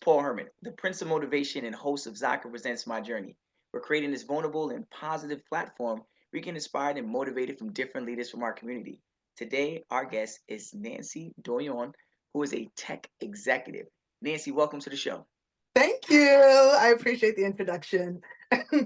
Paul Herman, the Prince of Motivation and host of Zaka Presents My Journey. We're creating this vulnerable and positive platform we can inspire and motivate from different leaders from our community. Today, our guest is Nancy Douyon, who is a tech executive. Nancy, welcome to the show. Thank you. I appreciate the introduction.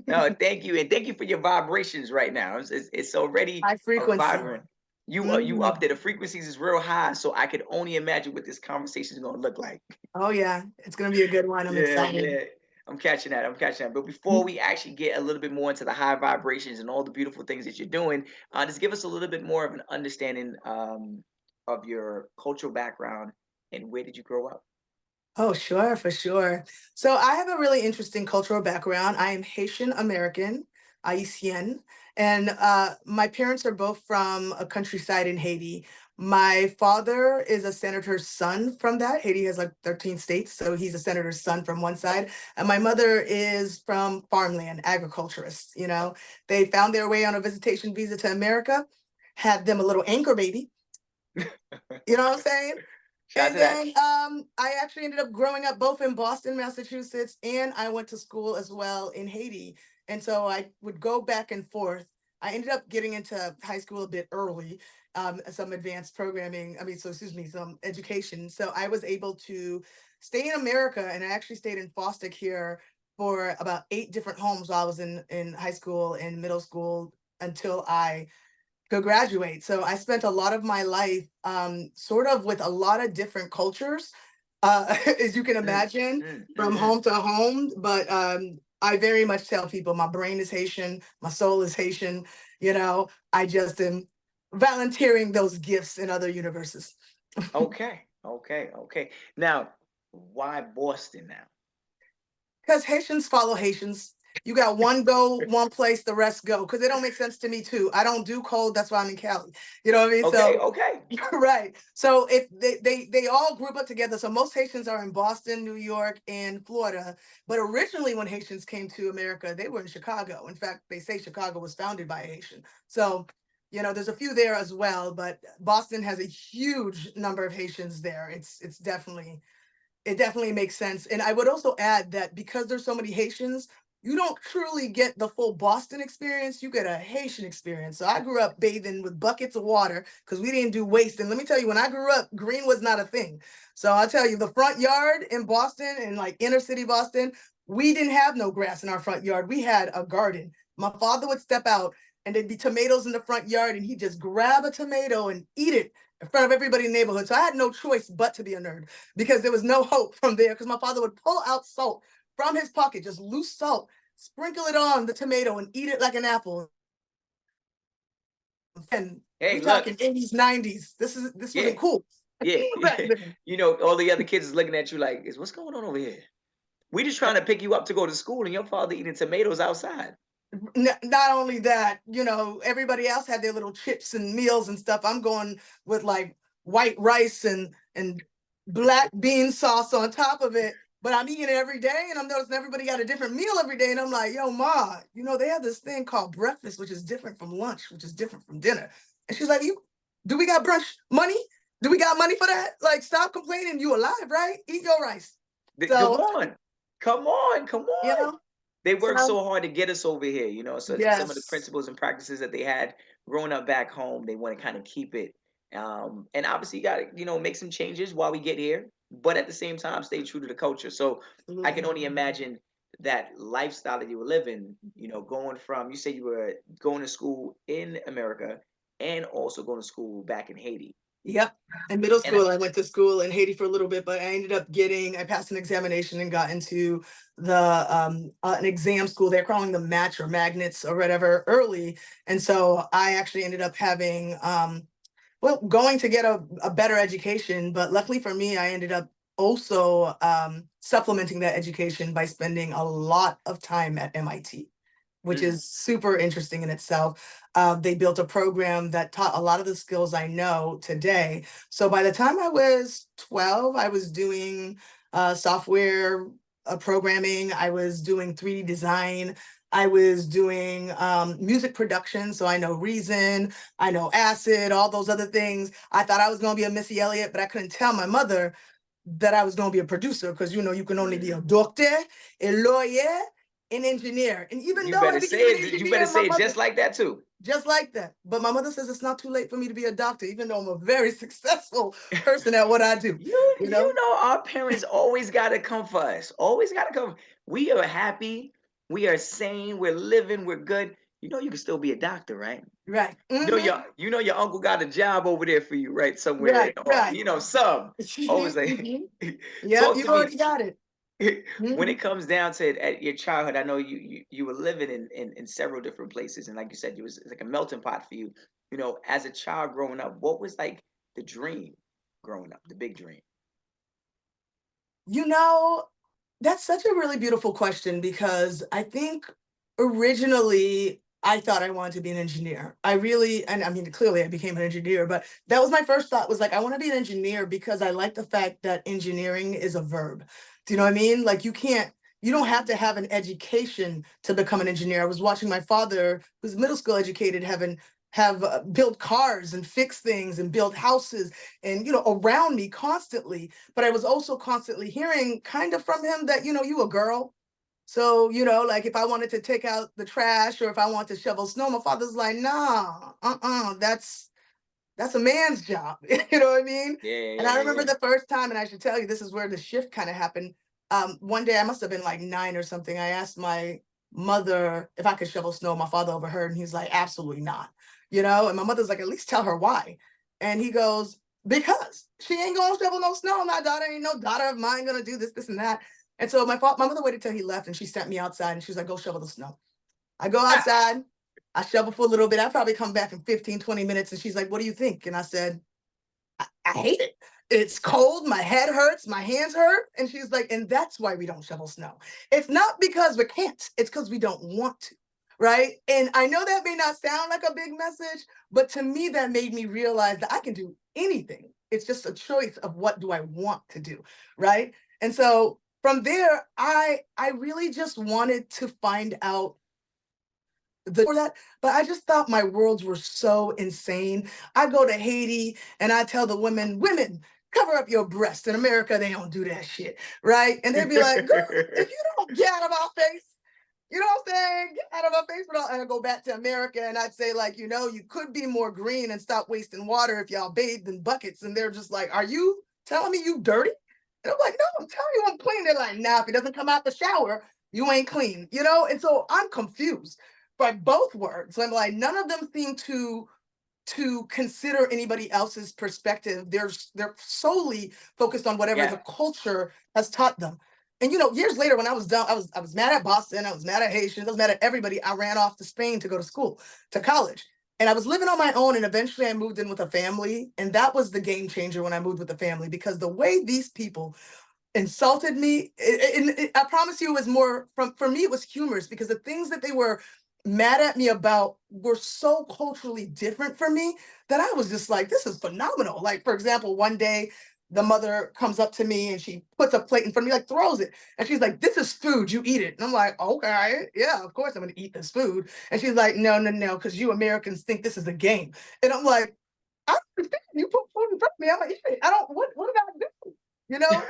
No, thank you, and thank you for your vibrations right now. It's already High a frequency. vibrant. You up Mhm. there. The frequencies is real high, so I could only imagine what this conversation is going to look like. Oh yeah, it's gonna be a good one. I'm Yeah, excited. yeah. I'm catching that. I'm catching that. But before we actually get a little bit more into the high vibrations and all the beautiful things that you're doing, just give us a little bit more of an understanding of your cultural background and where did you grow up? Oh, sure, for sure. So I have a really interesting cultural background. I am Haitian American, Haitian, and my parents are both from a countryside in Haiti. My father is a senator's son from that. Haiti has like 13 states, so he's a senator's son from one side. And my mother is from farmland, agriculturists. They found their way on a visitation visa to America, had them a little anchor baby. You know what I'm saying? Shout out And to that. then I actually ended up growing up both in Boston, Massachusetts, and I went to school as well in Haiti. And so I would go back and forth. I ended up getting into high school a bit early, some advanced programming, so excuse me, some education. So I was able to stay in America, and I actually stayed in foster care for about 8 different homes while I was in high school and middle school until I to graduate. So I spent a lot of my life sort of with a lot of different cultures, as you can Mm, imagine, from mm. home to home. But I very much tell people my brain is Haitian, my soul is Haitian. I just am volunteering those gifts in other universes. Okay, okay, okay. Now, why Boston now? Because Haitians follow Haitians. You got one go, one place, the rest go. Because it don't make sense to me too. I don't do cold. That's why I'm in Cali. You know what I mean? Okay, So okay. right. So if they all group up together. So most Haitians are in Boston, New York, and Florida. But originally, when Haitians came to America, they were in Chicago. In fact, they say Chicago was founded by a Haitian. So there's a few there as well. But Boston has a huge number of Haitians there. It definitely makes sense. And I would also add that because there's so many Haitians, you don't truly get the full Boston experience. You get a Haitian experience. So I grew up bathing with buckets of water because we didn't do waste. And let me tell you, when I grew up, green was not a thing. So I'll tell you, the front yard in Boston and like inner city Boston, we didn't have no grass in our front yard. We had a garden. My father would step out and there'd be tomatoes in the front yard and he'd just grab a tomato and eat it in front of everybody in the neighborhood. So I had no choice but to be a nerd because there was no hope from there because my father would pull out salt from his pocket, just loose salt, sprinkle it on the tomato and eat it like an apple. And Hey, we look, talking 80s, 90s. This yeah, wasn't cool yeah. back then. All the other kids is looking at you like, is what's going on over here? We just trying to pick you up to go to school, and your father eating tomatoes outside. Not only that, everybody else had their little chips and meals and stuff. I'm going with like white rice and black bean sauce on top of it. But I'm eating it every day, and I'm noticing everybody got a different meal every day. And I'm like, yo, ma, they have this thing called breakfast, which is different from lunch, which is different from dinner. And she's like, do we got brunch money? Do we got money for that? Like, stop complaining. You alive, right? Eat your rice. Come So, on, come on, come you on. know, They work so so hard to get us over here, so some of the yes. principles and practices that they had growing up back home, they want to kind of keep it. And obviously, you got to, make some changes while we get here, but at the same time, stay true to the culture. So I can Absolutely. only imagine that lifestyle that you were living, going from, you said you were going to school in America and also going to school back in Haiti. Yep. In middle And school, I went to school in Haiti for a little bit, but I passed an examination and got into an exam school. They're calling them match or magnets or whatever early. And so I actually ended up having, going to get a better education. But luckily for me, I ended up also supplementing that education by spending a lot of time at MIT, which mm, is super interesting in itself. They built a program that taught a lot of the skills I know today. So by the time I was 12, I was doing software programming, I was doing 3D design, I was doing music production. So I know Reason, I know Acid, all those other things. I thought I was going to be a Missy Elliott, but I couldn't tell my mother that I was going to be a producer because, you can only be a doctor, a lawyer, an engineer. And even You though I better say became an it. You better engineer, my say it mother, just like that too. just like that. But my mother says it's not too late for me to be a doctor, even though I'm a very successful person at what I do, you You know? know our parents always gotta come for us. Always gotta come. We are happy. We are sane. We're living. We're good. You know you can still be a doctor, right? Right. You know your uncle got a job over there for you, right? Somewhere. Right, right. Some. Always like Mhm. Yep, talk you to me. already got it. When it Mhm. comes down to it, at your childhood, I know you were living in several different places, and like you said, you was it's like a melting pot for you. As a child growing up, what was like the dream growing up, the big dream? You know, that's such a really beautiful question because I think originally I thought I wanted to be an engineer. I really, and I mean, clearly I became an engineer, but that was my first thought was like, I want to be an engineer because I like the fact that engineering is a verb. Do you know what I mean? Like you don't have to have an education to become an engineer. I was watching my father, who's middle school educated, have built cars and fix things and build houses and around me constantly, but I was also constantly hearing kind of from him that you a girl, so like if I wanted to take out the trash or if I want to shovel snow, my father's like, nah, that's a man's job. You know what I mean? Yeah, And yeah, I yeah, remember yeah. the first time, and I should tell you, this is where the shift kind of happened. One day I must have been like 9 or something. I asked my mother if I could shovel snow. My father overheard, and he's like, absolutely not. And my mother's like, at least tell her why. And he goes, because she ain't gonna shovel no snow. My daughter ain't no daughter of mine gonna do this, this, and that. And so my mother waited till he left, and she sent me outside, and she's like, go shovel the snow. I go outside, I shovel for a little bit. I probably come back in 15, 20 minutes. And she's like, what do you think? And I said, I hate it. It's cold. My head hurts. My hands hurt. And she's like, and that's why we don't shovel snow. It's not because we can't, it's because we don't want to. Right. And I know that may not sound like a big message, but to me, that made me realize that I can do anything. It's just a choice of what do I want to do. Right. And so from there, I really just wanted to find out for that, but I just thought my worlds were so insane. I go to Haiti and I tell the women, cover up your breast. In America, they don't do that shit, right? And they'd be like, girl, if you don't get out of our face, you know what I'm saying? Get out of our face. And I go back to America and I'd say, like, you could be more green and stop wasting water if y'all bathed in buckets. And they're just like, are you telling me you dirty? And I'm like, no, I'm telling you I'm clean. They're like, nah, if it doesn't come out the shower, you ain't clean. And so I'm confused by both words. I'm like, none of them seem to consider anybody else's perspective. They're solely focused on whatever Yeah. the culture has taught them. And years later, when I was done, I was mad at Boston, I was mad at Haitians, I was mad at everybody. I ran off to Spain to go to school, to college. And I was living on my own, and eventually I moved in with a family. And that was the game changer when I moved with the family, because the way these people insulted me. I promise you, it was more for me. It was humorous because the things that they were mad at me about were so culturally different from me that I was just like, this is phenomenal. Like, for example, one day the mother comes up to me and she puts a plate in front of me, like throws it, and she's like, "This is food. You eat it." And I'm like, "Okay, yeah, of course I'm gonna eat this food." And she's like, "No, no, no, because you Americans think this is a game." And I'm like, "I don't understand. You put food in front of me. I'm gonna eat it. I don't. What did I do?" You know?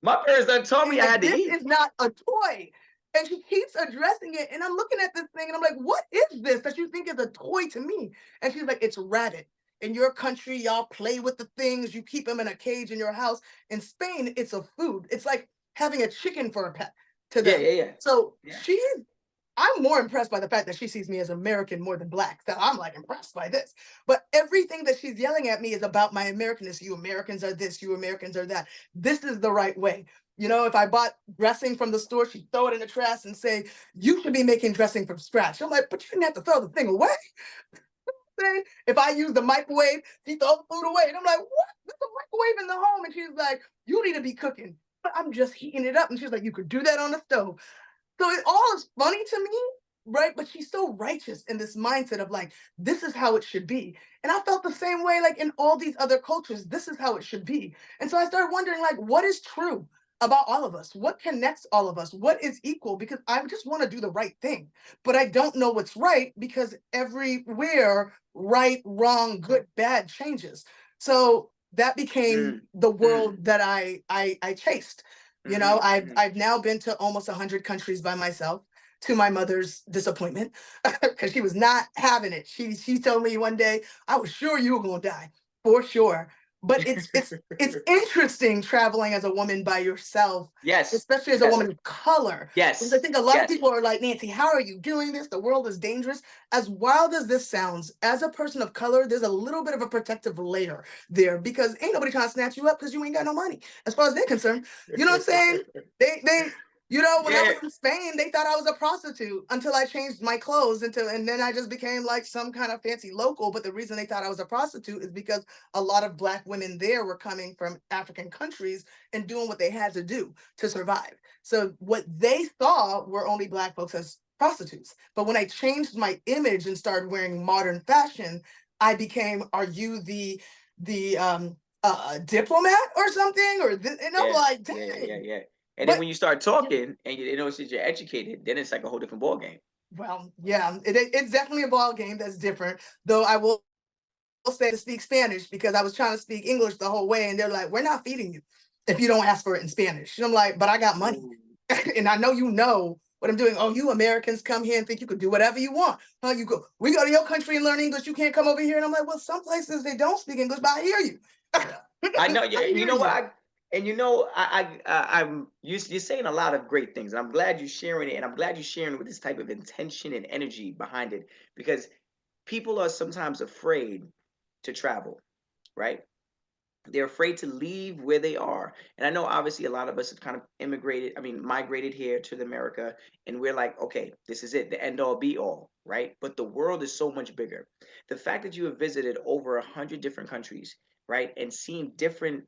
My parents done told She's me I like, had to this eat. is not a toy. And she keeps addressing it. And I'm looking at this thing and I'm like, what is this that you think is a toy to me? And she's like, it's rabbit. In your country, y'all play with the things, you keep them in a cage in your house. In Spain, it's a food. It's like having a chicken for a pet to Yeah, them. yeah, yeah. So Yeah. I'm more impressed by the fact that she sees me as American more than black. So I'm like impressed by this. But everything that she's yelling at me is about my Americanness. You Americans are this, you Americans are that. This is the right way. If I bought dressing from the store, she'd throw it in the trash and say, you should be making dressing from scratch. I'm like, but you didn't have to throw the thing away. If I use the microwave, she throws the food away. And I'm like, what? There's a microwave in the home. And she's like, you need to be cooking. But I'm just heating it up. And she's like, you could do that on the stove. So it all is funny to me, right? But she's so righteous in this mindset of like, this is how it should be. And I felt the same way, like in all these other cultures, this is how it should be. And so I started wondering, like, what is true about all of us? What connects all of us? What is equal? Because I just want to do the right thing, but I don't know what's right because everywhere, right, wrong, good, bad changes. So that became Mm, the mm, world that I chased. You know, mhm, I've mhm. I've now been to almost 100 countries by myself, to my mother's disappointment, because she was not having it. She told me one day, I was sure you were gonna die, for sure. But it's interesting traveling as a woman by yourself, Yes, especially as a yes, woman of color. Because I yes, think a lot of yes. people are like, Nancy, how are you doing this? The world is dangerous. As wild as this sounds, as a person of color, there's a little bit of a protective layer there, because ain't nobody trying to snatch you up because you ain't got no money, as far as they're concerned. You know what I'm saying? They when I Yeah, was in Spain, they thought I was a prostitute until I changed my clothes and then I just became like some kind of fancy local. But the reason they thought I was a prostitute is because a lot of black women there were coming from African countries and doing what they had to do to survive. So what they saw were only black folks as prostitutes. But when I changed my image and started wearing modern fashion, I became, are you the diplomat or something? And I'm yeah, like, yeah, yeah, dang. yeah. And then But when you start talking and you notice that you're educated, then it's like a whole different ball game. well, yeah, it's definitely a ball game that's different. Though I will say to speak Spanish, because I was trying to speak English the whole way, and they're like, "We're not feeding you if you don't ask for it in Spanish." And I'm like, "But I got money, Ooh. and I know what I'm doing." Oh, you Americans come here and think you could do whatever you want, huh? We go to your country and learn English. You can't come over here. And I'm like, well, some places they don't speak English, but I hear you. I know, yeah, I and you hear know what? you. You're saying a lot of great things, and I'm glad you're sharing it, and I'm glad you're sharing with this type of intention and energy behind it, because people are sometimes afraid to travel, right? They're afraid to leave where they are. And I know obviously a lot of us have kind of migrated here to America, and we're like, okay, this is it, the end all be all, right? But the world is so much bigger. The fact that you have visited over 100 different countries, right, and seen different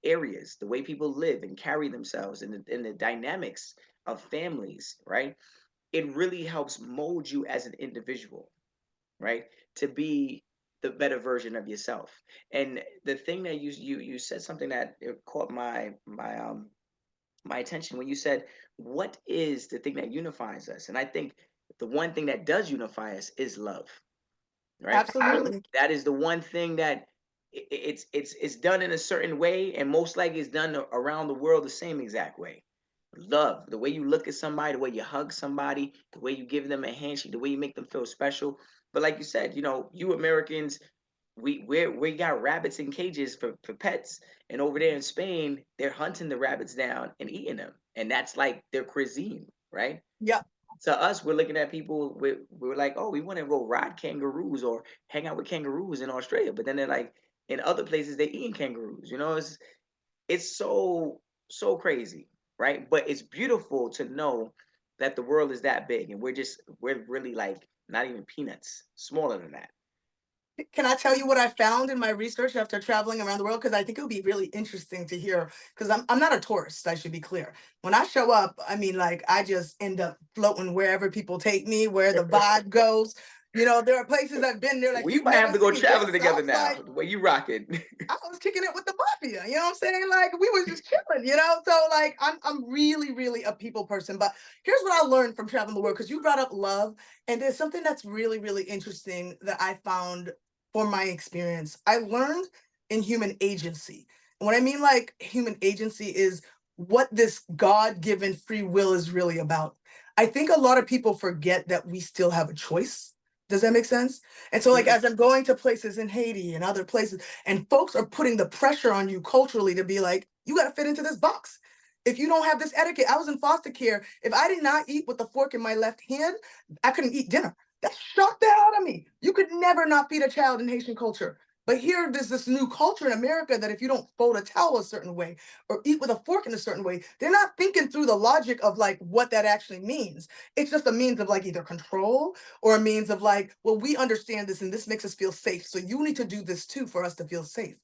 areas, the way people live and carry themselves, and the dynamics of families, right? It really helps mold you as an individual, right? To be the better version of yourself. And the thing that you said something that it caught my attention when you said, "What is the thing that unifies us?" And I think the one thing that does unify us is love, right? Absolutely. That is the one thing that it's done in a certain way, and most likely it's done around the world the same exact way. Love, the way you look at somebody, the way you hug somebody, the way you give them a handshake, the way you make them feel special. But like you said, you Americans, we got rabbits in cages for pets, and over there in Spain, they're hunting the rabbits down and eating them, and that's like their cuisine, right? Yep. To us, we're looking at people, we're like, oh, we want to go ride kangaroos or hang out with kangaroos in Australia, but then they're like, in other places they're eating kangaroos. It's so crazy, right? But it's beautiful to know that the world is that big, and we're really like not even peanuts, smaller than that. Can I tell you what I found in my research after traveling around the world? Because I think it would be really interesting to hear. Because I'm not a tourist, I should be clear. When I show up, I mean, like, I just end up floating wherever people take me, where the vibe goes. There are places I've been there, like, We you've might never have to go seen traveling this. I together was now. like, The way you rock it. I was kicking it with the mafia, you know what I'm saying? Like we was just chilling. So like I'm really, really a people person. But here's what I learned from traveling the world, because you brought up love, and there's something that's really, really interesting that I found for my experience. I learned in human agency. And what I mean like human agency is what this God-given free will is really about. I think a lot of people forget that we still have a choice. Does that make sense? And so, like, Mhm. as I'm going to places in Haiti and other places, and folks are putting the pressure on you culturally to be like, you got to fit into this box. If you don't have this etiquette, I was in foster care. If I did not eat with a fork in my left hand, I couldn't eat dinner. That shocked the hell out of me. You could never not feed a child in Haitian culture. But here, there's this new culture in America that if you don't fold a towel a certain way or eat with a fork in a certain way, they're not thinking through the logic of like what that actually means. It's just a means of like either control or a means of like, well, we understand this and this makes us feel safe. So you need to do this too for us to feel safe.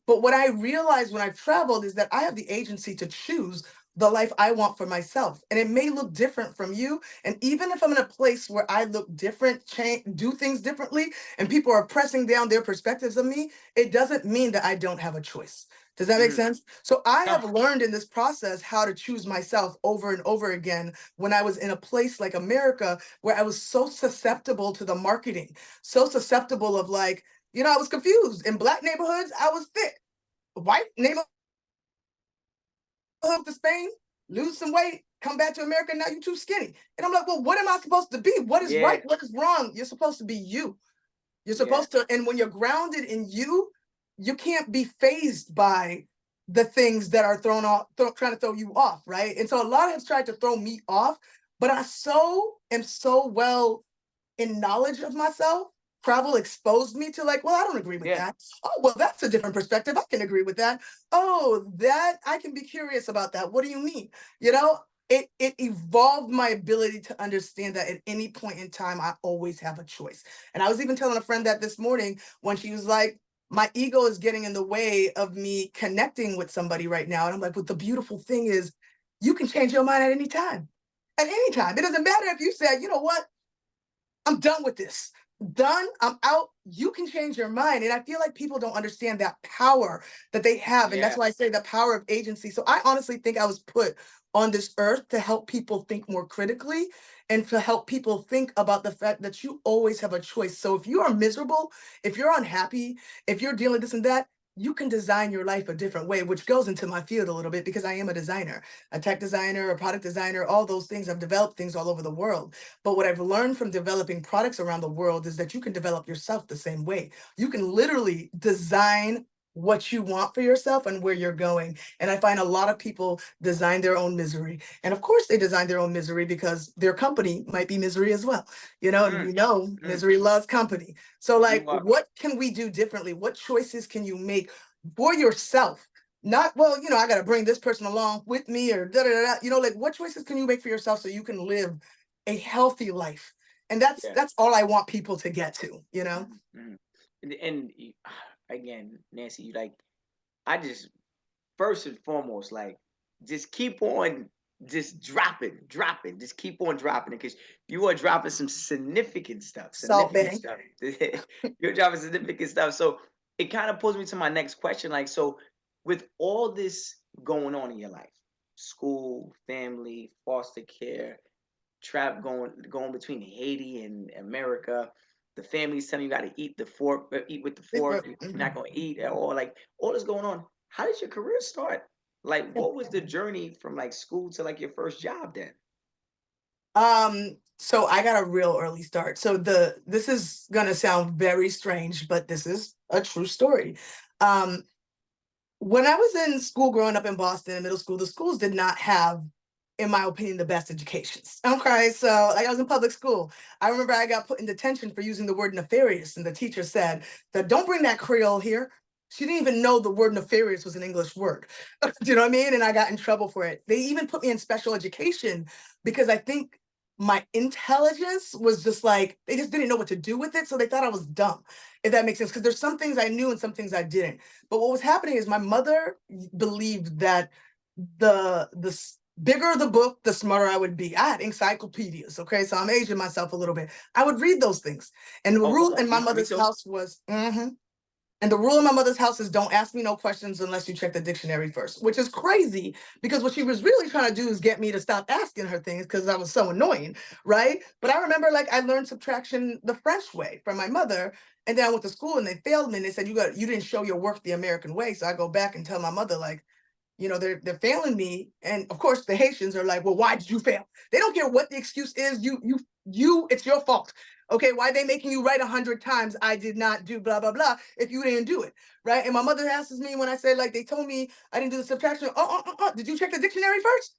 But what I realized when I've traveled is that I have the agency to choose the life I want for myself. And it may look different from you. And even if I'm in a place where I look different, do things differently, and people are pressing down their perspectives of me, it doesn't mean that I don't have a choice. Does that make Mhm. sense? So I No. have learned in this process how to choose myself over and over again when I was in a place like America where I was so susceptible to the marketing, so susceptible of like, I was confused. In black neighborhoods, I was thick. white neighborhood to Spain, lose some weight, come back to America, now you're too skinny. And I'm like, well, what am I supposed to be? What is right? Yeah, What is wrong? You're supposed to be you. You're yeah, supposed to, and when you're grounded in you, you can't be phased by the things that are thrown off, trying to throw you off, right? And so a lot have tried to throw me off, but I am so well in knowledge of myself. Travel exposed me to like, well, I don't agree with yeah. that. Oh, well, that's a different perspective. I can agree with that. Oh, that I can be curious about that. What do you mean? You know, it evolved my ability to understand that at any point in time, I always have a choice. And I was even telling a friend that this morning when she was like, my ego is getting in the way of me connecting with somebody right now. And I'm like, but the beautiful thing is you can change your mind at any time. At any time. It doesn't matter if you said, you know what? I'm done with this. Done. I'm out. You can change your mind. And I feel like people don't understand that power that they have. And that's Yeah. why I say the power of agency. So I honestly think I was put on this earth to help people think more critically and to help people think about the fact that you always have a choice. So if you are miserable, if you're unhappy, if you're dealing with this and that, you can design your life a different way, which goes into my field a little bit because I am a designer, a tech designer, a product designer, all those things. I've developed things all over the world. But what I've learned from developing products around the world is that you can develop yourself the same way. You can literally design what you want for yourself and where you're going. And I find a lot of people design their own misery. And of course they design their own misery because their company might be misery as well. And Mm, we know mm. misery loves company. So like, You are. what can we do differently? What choices can you make for yourself? Not, well, I got to bring this person along with me or da da da. Like what choices can you make for yourself so you can live a healthy life? And that's Yeah. that's all I want people to get to. Mhm, mhm. Again, Nancy, you like, I just, first and foremost, like, just keep on just dropping, just keep on dropping it because you are dropping some significant stuff, Salt significant Bay. stuff. You're dropping significant stuff. So it kind of pulls me to my next question. Like, so with all this going on in your life, school, family, foster care, trap going between Haiti and America. The family's telling you got to eat the fork, eat with the fork. You're not going to eat at all. Like all this going on. How did your career start? Like, what was the journey from like school to like your first job then? So I got a real early start. So this is gonna sound very strange, but this is a true story. Um, when I was in school growing up in Boston in middle school, the schools did not have, in my opinion, the best educations. Okay, so like I was in public school. I remember I got put in detention for using the word nefarious, and the teacher said that don't bring that Creole here. She didn't even know the word nefarious was an English word. Do you know what I mean? And I got in trouble for it. They even put me in special education because I think my intelligence was just like they just didn't know what to do with it. So they thought I was dumb, if that makes sense. Because there's some things I knew and some things I didn't. But what was happening is my mother believed that the bigger the book, the smarter I would be. I had encyclopedias, okay? So I'm aging myself a little bit. I would read those things. And the Oh, rule come on, in my me mother's too. house was, and the rule in my mother's house is don't ask me no questions unless you check the dictionary first, which is crazy because what she was really trying to do is get me to stop asking her things because I was so annoying, right? But I remember like I learned subtraction the French way from my mother. And then I went to school and they failed me and they said, you didn't show your work the American way. So I go back and tell my mother, like, they're failing me. And of course the Haitians are like, well, why did you fail? They don't care what the excuse is. It's your fault. Okay, why are they making you write 100 times I did not do blah blah blah if you didn't do it, right? And my mother asks me when I say like they told me I didn't do the subtraction. Did you check the dictionary first?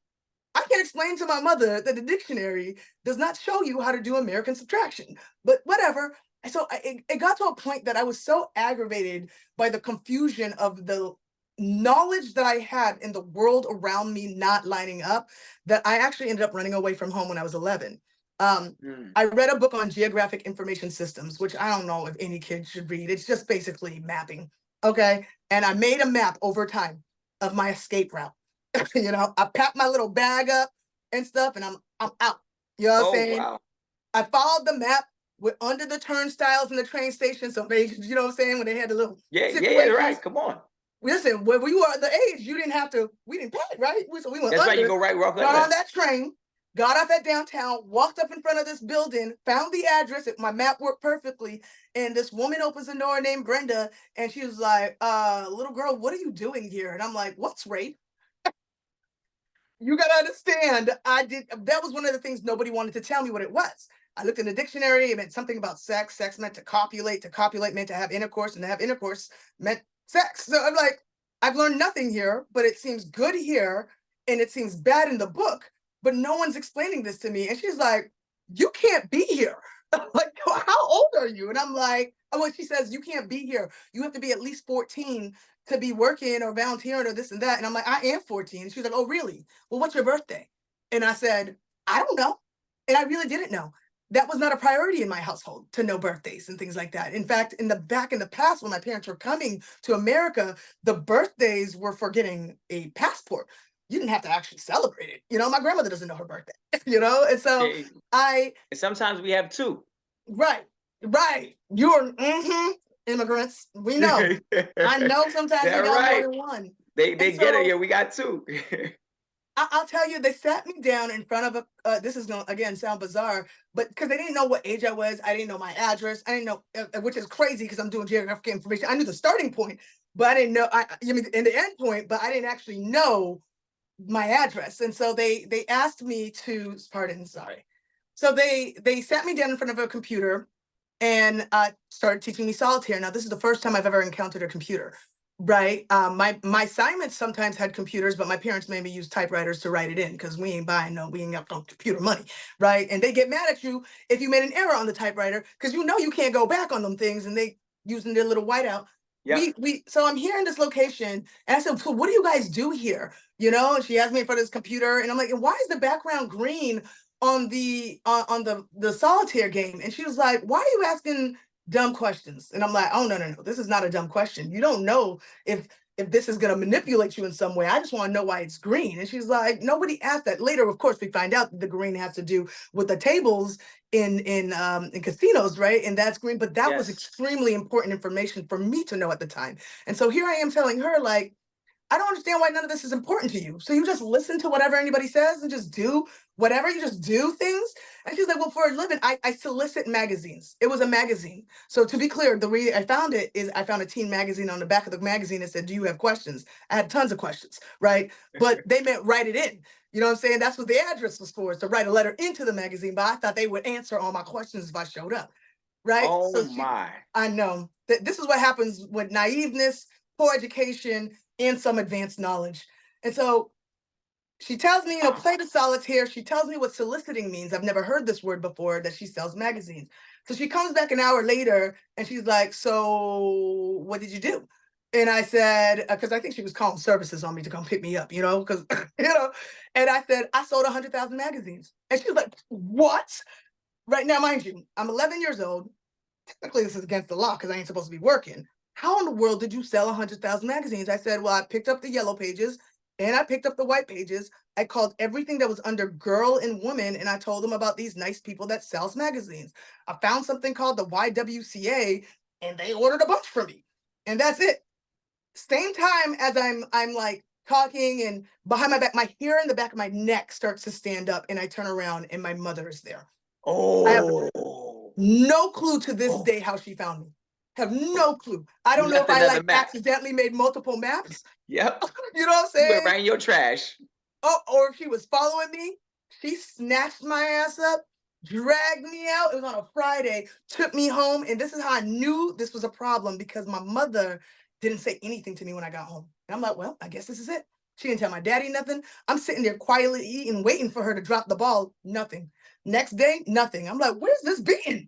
I can explain to my mother that the dictionary does not show you how to do American subtraction, but whatever. So it got to a point that I was so aggravated by the confusion of the knowledge that I had in the world around me not lining up that I actually ended up running away from home when I was 11. Um, Mm. I read a book on geographic information systems, which I don't know if any kid should read. It's just basically mapping. Okay. And I made a map over time of my escape route. I packed my little bag up and stuff and I'm out. You know what I'm Oh saying? wow. I followed the map with under the turnstiles in the train station. So they, you know what I'm saying? When they had the little Yeah, situations. right. Come on. Listen, when we were the age, you didn't have to, we didn't pay, right? So we went That's right. You under, go right, walk got on under. that train, got off at downtown, walked up in front of this building, found the address. My map worked perfectly. And this woman opens the door named Brenda, and she was like, little girl, what are you doing here? And I'm like, what's rape? You gotta understand, that was one of the things nobody wanted to tell me what it was. I looked in the dictionary, it meant something about sex. Sex meant to copulate meant to have intercourse, and to have intercourse meant sex. So I'm like, I've learned nothing here, but it seems good here, and it seems bad in the book, but no one's explaining this to me. And she's like, you can't be here. Like, how old are you? And I'm like, oh, well, she says, you can't be here. You have to be at least 14 to be working or volunteering or this and that. And I'm like, I am 14. She's like, oh, really? Well, what's your birthday? And I said, I don't know. And I really didn't know. That was not a priority in my household to know birthdays and things like that. In fact, in the past, when my parents were coming to America, the birthdays were for getting a passport. You didn't have to actually celebrate it. My grandmother doesn't know her birthday, and so Yeah, I, and sometimes we have two. right, right. You're immigrants. We know. I know sometimes we They're got more right. than one. They And get it. so Yeah, we got two. I'll tell you, they sat me down in front of a. This is gonna again sound bizarre, but because they didn't know what age I was, I didn't know my address. I didn't know, which is crazy because I'm doing geographic information. I knew the starting point, but I didn't know. I mean, in the end point, but I didn't actually know my address. And so they asked me to. Pardon, sorry. So they sat me down in front of a computer and started teaching me solitaire. Now, this is the first time I've ever encountered a computer, right? My assignments sometimes had computers, but my parents made me use typewriters to write it in because we ain't got no computer money, right? And they get mad at you if you made an error on the typewriter because you can't go back on them things, and they using their little whiteout. Yep. So I'm here in this location, and I said, so what do you guys do here? And she asked me in front of this computer, and I'm like, and why is the background green on the solitaire game? And she was like, why are you asking dumb questions? And I'm like, oh, no, this is not a dumb question. You don't know if this is going to manipulate you in some way. I just want to know why it's green. And she's like, nobody asked that. Later, of course, we find out the green has to do with the tables in casinos, right? And that's green, but that was Yes. extremely important information for me to know at the time. And so here I am telling her, like, I don't understand why none of this is important to you. So you just listen to whatever anybody says and just do whatever, you just do things. And she's like, well, for a living, I solicit magazines. It was a magazine. So to be clear, the way I found it is I found a teen magazine. On the back of the magazine that said, do you have questions? I had tons of questions, right? But they meant write it in. You know what I'm saying? That's what the address was for, is to write a letter into the magazine. But I thought they would answer all my questions if I showed up, right? Oh So my. I know that this is what happens with naiveness, poor education, and some advanced knowledge. And so she tells me, Wow. play the solitaire. She tells me what soliciting means. I've never heard this word before, that she sells magazines. So she comes back an hour later and she's like, so what did you do? And I said, because I think she was calling services on me to come pick me up, because, and I said, I sold 100,000 magazines. And she was like, what? Right now, mind you, I'm 11 years old. Technically, this is against the law because I ain't supposed to be working. How in the world did you sell 100,000 magazines? I said, well, I picked up the yellow pages and I picked up the white pages. I called everything that was under girl and woman, and I told them about these nice people that sells magazines. I found something called the YWCA, and they ordered a bunch for me. And that's it. Same time as I'm like talking, and behind my back, my hair in the back of my neck starts to stand up, and I turn around and my mother is there. I have Oh. no clue to this Oh. day how she found me. Have no clue. I You don't know left if I another like map. accidentally made multiple maps. Yep. You know what I'm You went saying? right in your trash. Oh, or if she was following me, she snatched my ass up, dragged me out. It was on a Friday, took me home. And this is how I knew this was a problem, because my mother didn't say anything to me when I got home. And I'm like, well, I guess this is it. She didn't tell my daddy nothing. I'm sitting there quietly eating, waiting for her to drop the ball. Nothing. Next day, nothing. I'm like, where's this been?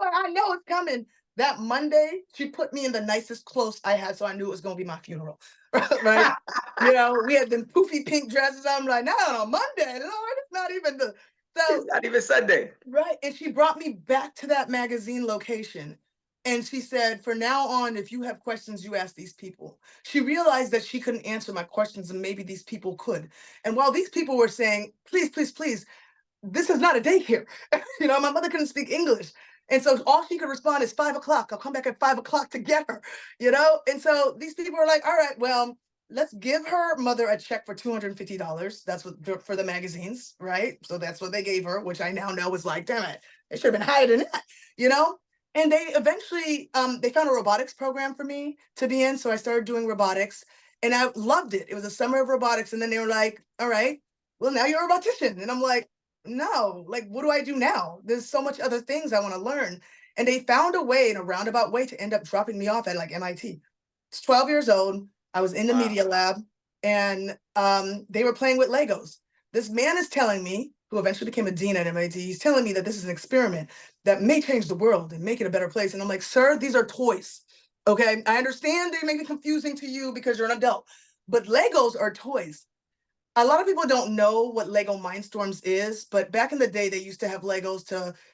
Like, I know it's coming. That Monday, she put me in the nicest clothes I had, so I knew it was going to be my funeral. Right? We had them poofy pink dresses. I'm like, not on a Monday. Lord, it's not even the. It's So, not even Sunday. right. And she brought me back to that magazine location. And she said, for now on, if you have questions, you ask these people. She realized that she couldn't answer my questions, and maybe these people could. And while these people were saying, please, please, please, this is not a daycare. My mother couldn't speak English. And so all she could respond is 5 o'clock. I'll come back at 5 o'clock to get her. And so these people were like, all right, well, let's give her mother a check for $250. That's what for the magazines, right? So that's what they gave her, which I now know was like, damn it, it should have been higher than that, you know? And they eventually they found a robotics program for me to be in. So I started doing robotics and I loved it. It was a summer of robotics. And then they were like, all right, well, now you're a robotician. And I'm like, no, like, what do I do now? There's so much other things I want to learn. And they found a way, in a roundabout way, to end up dropping me off at like MIT. It's 12 years old. I was in the Wow. media lab and they were playing with Legos. This man is telling me, who eventually became a dean at MIT, he's telling me that this is an experiment that may change the world and make it a better place. And I'm like, sir, these are toys. Okay, I understand they may be confusing to you because you're an adult, but Legos are toys. A lot of people don't know what Lego Mindstorms is, but back in the day, they used to have Legos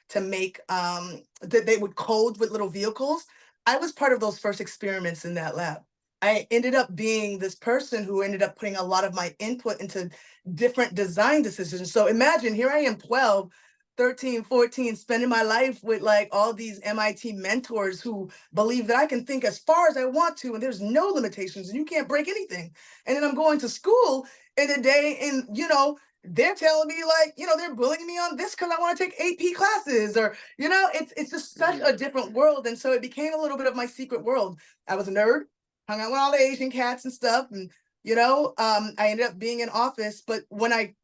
to make that they would code with little vehicles. I was part of those first experiments in that lab. I ended up being this person who ended up putting a lot of my input into different design decisions. So imagine here I am 12, 13, 14, spending my life with like all these MIT mentors who believe that I can think as far as I want to and there's no limitations and you can't break anything. And then I'm going to school in the day and they're telling me like they're bullying me on this because I want to take AP classes or it's just such Mhm. a different world. And so it became a little bit of my secret world. I was a nerd, hung out with all the Asian cats and stuff, and I ended up being in office. But when I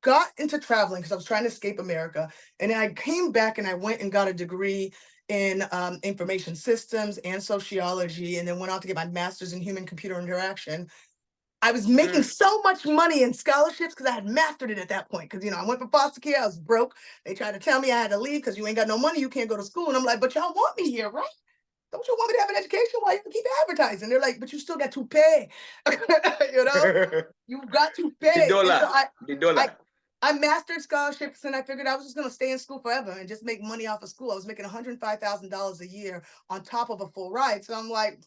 got into traveling because I was trying to escape America, and then I came back and I went and got a degree in information systems and sociology, and then went on to get my master's in human computer interaction. I was making Mm. so much money in scholarships because I had mastered it at that point. Because I went for foster care, I was broke. They tried to tell me I had to leave because you ain't got no money, you can't go to school. And I'm like, but y'all want me here, right? Don't you want me to have an education? Why you keep advertising? They're like, but you still got to pay. you know, you've got to The pay. And so dollar. The I, dollar. I mastered scholarships, and I figured I was just gonna stay in school forever and just make money off of school. I was making $105,000 a year on top of a full ride. So I'm like,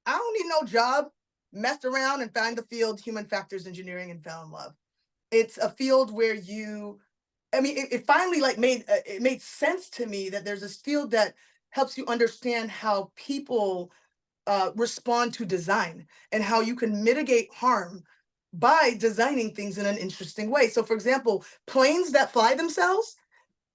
I don't need no job. Messed around and found the field human factors engineering and fell in love. It's a field where it finally like it made sense to me that there's this field that helps you understand how people respond to design and how you can mitigate harm by designing things in an interesting way. So, for example, planes that fly themselves,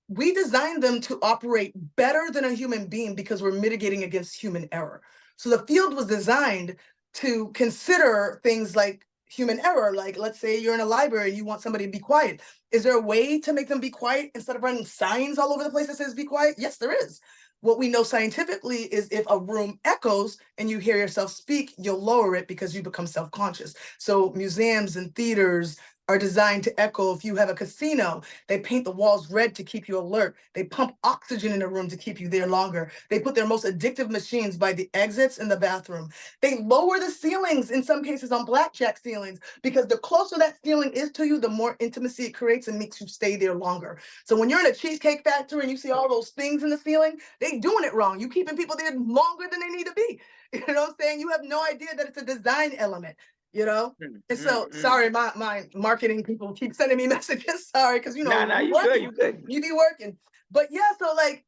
we designed them to operate better than a human being because we're mitigating against human error. So the field was designed to consider things like human error. Like, let's say you're in a library and you want somebody to be quiet. Is there a way to make them be quiet instead of running signs all over the place that says be quiet? Yes, there is. What we know scientifically is if a room echoes and you hear yourself speak, you'll lower it because you become self-conscious. So museums and theaters are designed to echo. If you have a casino, they paint the walls red to keep you alert. They pump oxygen in the room to keep you there longer. They put their most addictive machines by the exits in the bathroom. They lower the ceilings in some cases on blackjack ceilings because the closer that ceiling is to you, the more intimacy it creates and makes you stay there longer. So when you're in a cheesecake factory and you see all those things in the ceiling, they doing it wrong. You keeping people there longer than they need to be. You know what I'm saying? You have no idea that it's a design element, you know? Mm, And mm, so, mm. sorry, my marketing people keep sending me messages. Sorry, because Nah, nah, you you good, working, you good. you be working. But yeah, so like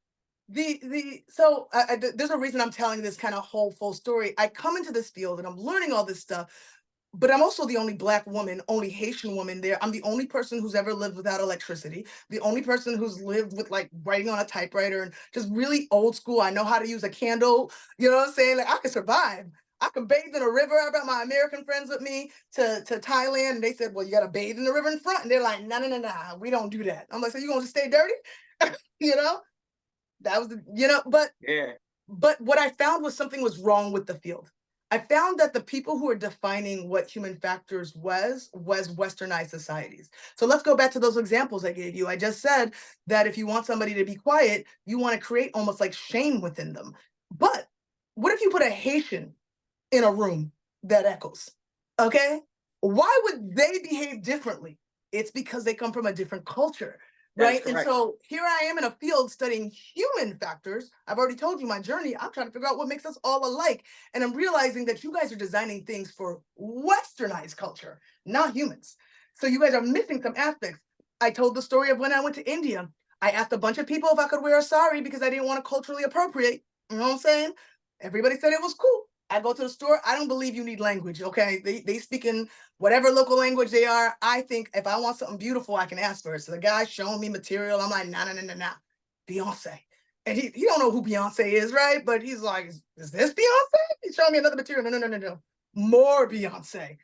there's a reason I'm telling this kind of whole full story. I come into this field and I'm learning all this stuff, but I'm also the only Black woman, only Haitian woman there. I'm the only person who's ever lived without electricity, the only person who's lived with like writing on a typewriter and just really old school. I know how to use a candle. You know what I'm saying? Like I could survive. I could bathe in a river. I brought my American friends with me to Thailand, and they said, "Well, you got to bathe in the river in front." And they're like, "No, no, no, no, we don't do that." I'm like, "So you gonna stay dirty?" you know, that was but Yeah. what I found was something was wrong with the field. I found that the people who are defining what human factors was westernized societies. So let's go back to those examples I gave you. I just said that if you want somebody to be quiet, you want to create almost like shame within them. But what if you put a Haitian in a room that echoes? Okay? Why would they behave differently? It's because they come from a different culture, That is right? And correct. so here I am in a field studying human factors. I've already told you my journey. I'm trying to figure out what makes us all alike. And I'm realizing that you guys are designing things for westernized culture, not humans. So you guys are missing some aspects. I told the story of when I went to India. I asked a bunch of people if I could wear a sari because I didn't want to culturally appropriate. You know what I'm saying? Everybody said it was cool. I go to the store. I don't believe you need language. Okay, they speak in whatever local language they are. I think if I want something beautiful, I can ask for it. So the guy's showing me material. I'm like, nah, nah, nah, nah, nah. Beyonce. And he don't know who Beyonce is, right? But he's like, is this Beyonce? He's showing me another material. No, no, no, no, no. More Beyonce.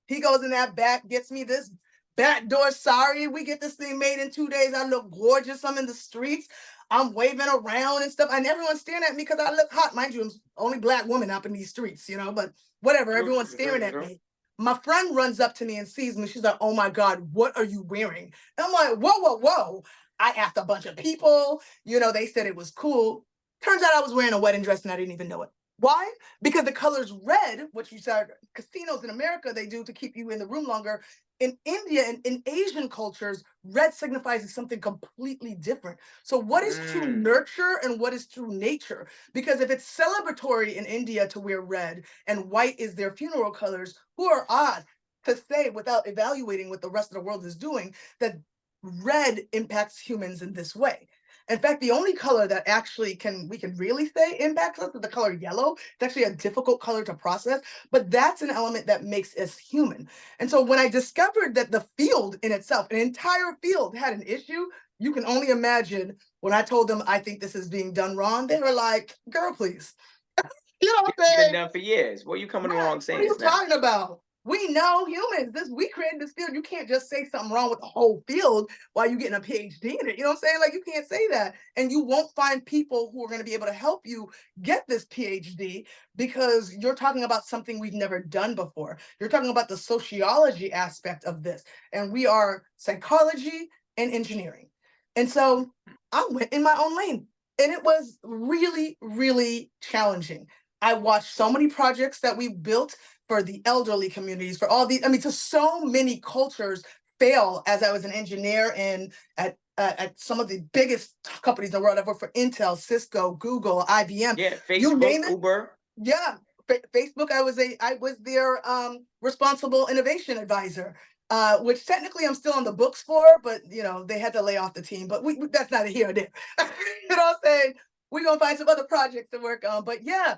He goes in that back, gets me this backdoor sari. We get this thing made in 2 days. I look gorgeous. I'm in the streets. I'm waving around and stuff. And everyone's staring at me because I look hot. Mind you, I'm the only black woman up in these streets, but whatever. True, Everyone's staring true, at true. me. My friend runs up to me and sees me. She's like, oh my God, what are you wearing? And I'm like, whoa, whoa, whoa. I asked a bunch of people. They said it was cool. Turns out I was wearing a wedding dress and I didn't even know it. Why? Because the color's red, which you said casinos in America, they do to keep you in the room longer. In India and in Asian cultures, red signifies something completely different. So, what is true Mm. nurture and what is true nature? Because if it's celebratory in India to wear red and white is their funeral colors, who are odd to say without evaluating what the rest of the world is doing that red impacts humans in this way? In fact, the only color that actually we can really say impacts us is the color yellow. It's actually a difficult color to process, but that's an element that makes us human. And so when I discovered that the field in itself, an entire field had an issue, you can only imagine when I told them I think this is being done wrong, they were like, girl, please. You know what I'm It's been saying? done for years. What are you coming Right. along What are saying you this now? talking about? We know humans. We created this field. You can't just say something wrong with the whole field while you're getting a PhD in it. You know what I'm saying? Like you can't say that. And you won't find people who are going to be able to help you get this PhD because you're talking about something we've never done before. You're talking about the sociology aspect of this. And we are psychology and engineering. And so I went in my own lane. And it was really, really challenging. I watched so many projects that we built for the elderly communities, for all these, I mean, to so many cultures fail as I was an engineer and at some of the biggest companies in the world. I've worked for Intel, Cisco, Google, IBM, Yeah, you Facebook, name it. Uber. Yeah. Facebook, I was their responsible innovation advisor, which technically I'm still on the books for, but they had to lay off the team. But that's not a here or there. You know what I'm saying? We're gonna find some other projects to work on. But yeah,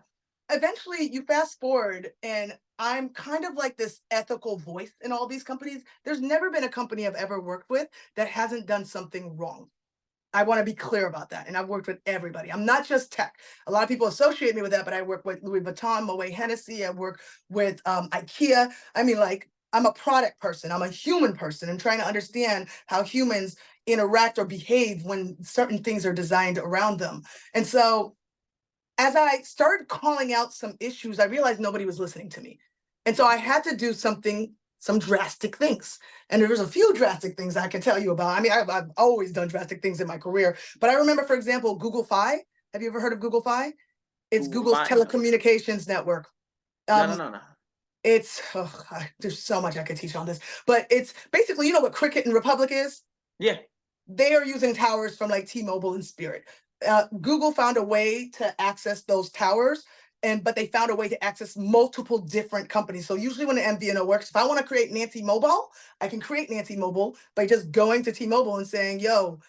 eventually you fast forward and I'm kind of like this ethical voice in all these companies. There's never been a company I've ever worked with that hasn't done something wrong. I want to be clear about that. And I've worked with everybody. I'm not just tech. A lot of people associate me with that, but I work with Louis Vuitton, Moet Hennessy. I work with IKEA. I mean, like, I'm a product person. I'm a human person and trying to understand how humans interact or behave when certain things are designed around them. And so as I started calling out some issues, I realized nobody was listening to me. And so I had to do some drastic things. And there was a few drastic things I can tell you about. I mean, I've always done drastic things in my career, but I remember, for example, Google Fi. Have you ever heard of Google Fi? It's Google Google's Fi. No, telecommunications network. no, no, Um, no, no. there's so much I could teach on this, but it's basically, what Cricket and Republic is? Yeah, They are using towers from like T-Mobile and Spirit. Google found a way to access those towers, but they found a way to access multiple different companies. So usually when an MVNO works, if I want to create Nancy Mobile, I can create Nancy Mobile by just going to T-Mobile and saying, "Yo,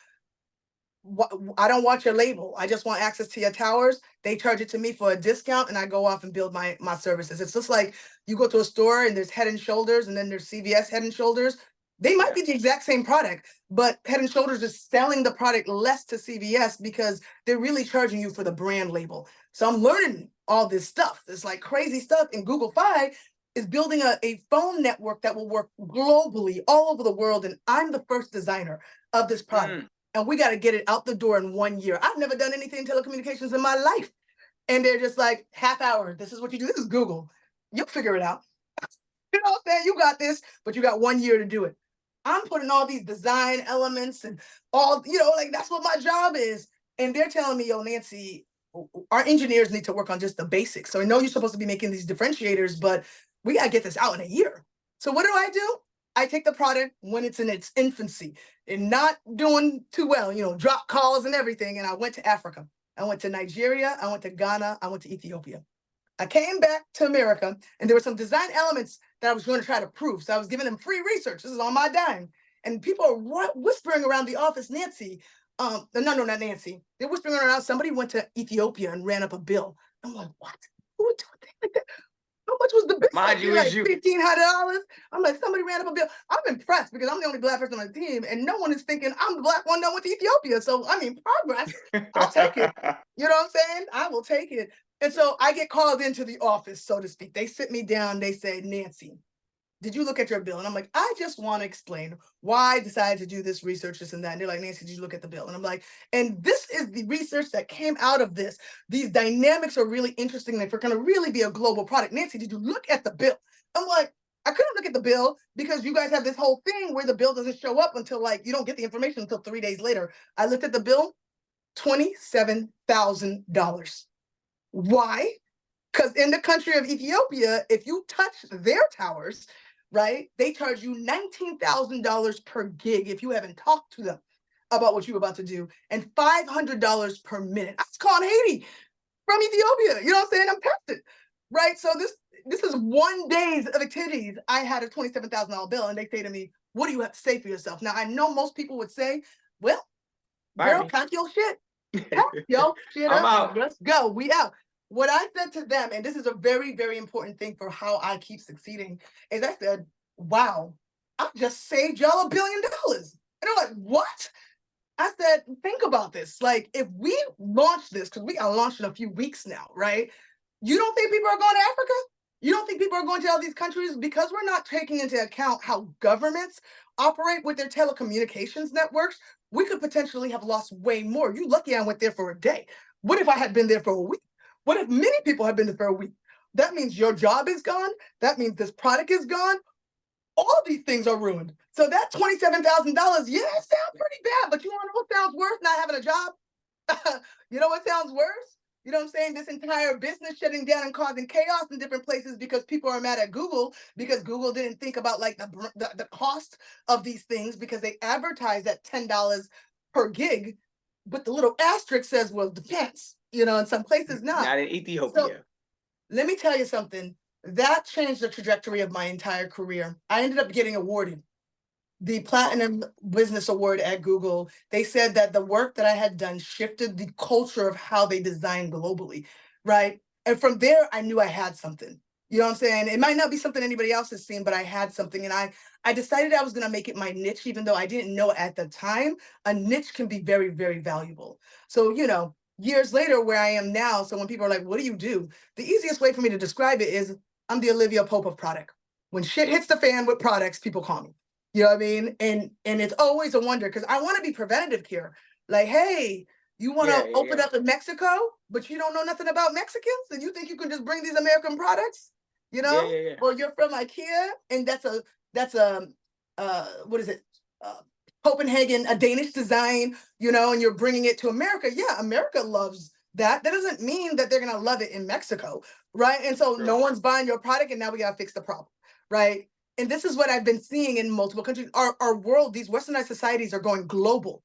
I don't want your label. I just want access to your towers." They charge it to me for a discount, and I go off and build my services. It's just like you go to a store and there's Head and Shoulders, and then there's CVS Head and Shoulders. They might yeah. be the exact same product, but Head and Shoulders is selling the product less to CVS because they're really charging you for the brand label. So I'm learning all this stuff. It's like crazy stuff. And Google Fi is building a phone network that will work globally all over the world. And I'm the first designer of this product Mm. and we got to get it out the door in 1 year. I've never done anything in telecommunications in my life. And they're just like, half hour. This is what you do. This is Google. You'll figure it out. You know what I'm saying? You got this, but you got 1 year to do it. I'm putting all these design elements and all, like that's what my job is. And they're telling me, yo, Nancy, our engineers need to work on just the basics. So I know you're supposed to be making these differentiators, but we got to get this out in a year. So what do? I take the product when it's in its infancy and not doing too well, drop calls and everything. And I went to Africa. I went to Nigeria. I went to Ghana. I went to Ethiopia. I came back to America and there were some design elements that I was going to try to prove. So I was giving them free research. This is on my dime. And people are whispering around the office, Nancy. No, not Nancy. They're whispering around. Somebody went to Ethiopia and ran up a bill. I'm like, what? who would do a thing like that? How much was the bill? Mind you, You're it's like you. $1,500. I'm like, somebody ran up a bill. I'm impressed because I'm the only Black person on the team, and no one is thinking I'm the Black one that went to Ethiopia. So I mean, progress. I'll take it. You know what I'm saying? I will take it. And so I get called into the office, so to speak. They sit me down. They say, Nancy, did you look at your bill? And I'm like, I just want to explain why I decided to do this research, this and that. And they're like, Nancy, did you look at the bill? And I'm like, and this is the research that came out of this. These dynamics are really interesting. If we're going to really be a global product, Nancy, did you look at the bill? I'm like, I couldn't look at the bill because you guys have this whole thing where the bill doesn't show up until like you don't get the information until 3 days later. I looked at the bill, $27,000. Why? Because in the country of Ethiopia, if you touch their towers, right, they charge you $19,000 per gig if you haven't talked to them about what you're about to do, and $500 per minute. I was calling Haiti from Ethiopia. You know what I'm saying? I'm tested, right? So this is 1 day of activities. I had a $27,000 bill, and they say to me, "What do you have to say for yourself?" Now I know most people would say, "Well, Fire girl, me. pack your shit, pack your shit I'm up, out. let's go, we out." What I said to them, and this is a very, very important thing for how I keep succeeding, is I said, wow, I just saved y'all $1 billion. And they're like, what? I said, think about this. Like, if we launch this, because we got launched in a few weeks now, right? You don't think people are going to Africa? You don't think people are going to all these countries? Because we're not taking into account how governments operate with their telecommunications networks, we could potentially have lost way more. You lucky I went there for a day. What if I had been there for a week? What if many people have been there for a week? That means your job is gone. That means this product is gone. All these things are ruined. So that $27,000, yeah, it sounds pretty bad, but you want to know what sounds worse? Not having a job. You know what sounds worse? You know what I'm saying? This entire business shutting down and causing chaos in different places because people are mad at Google because Google didn't think about like the cost of these things because they advertise at $10 per gig, but the little asterisk says, well, depends, you know, in some places not. Not in So Ethiopia. let me tell you something. That changed the trajectory of my entire career. I ended up getting awarded the Platinum Business Award at Google. They said that the work that I had done shifted the culture of how they design globally, right? And from there, I knew I had something. You know what I'm saying? It might not be something anybody else has seen, but I had something. And I decided I was going to make it my niche, even though I didn't know at the time, a niche can be very, very valuable. So, you know, years later, where I am now, so when people are like, what do you do? The easiest way for me to describe it is I'm the Olivia Pope of product. When shit hits the fan with products, people call me. You know what I mean? And it's always a wonder because I want to be preventative here. Like, hey, you want Yeah, to yeah, open yeah. up in Mexico, but you don't know nothing about Mexicans, and you think you can just bring these American products, you Yeah, know? yeah, yeah. Or you're from IKEA, and that's a what is it? Uh, Copenhagen, a Danish design, you know, and you're bringing it to America. Yeah, America loves that. That doesn't mean that they're gonna love it in Mexico, right? And so no True. one's buying your product, and now we gotta fix the problem, right? And this is what I've been seeing in multiple countries. Our world, these westernized societies are going global,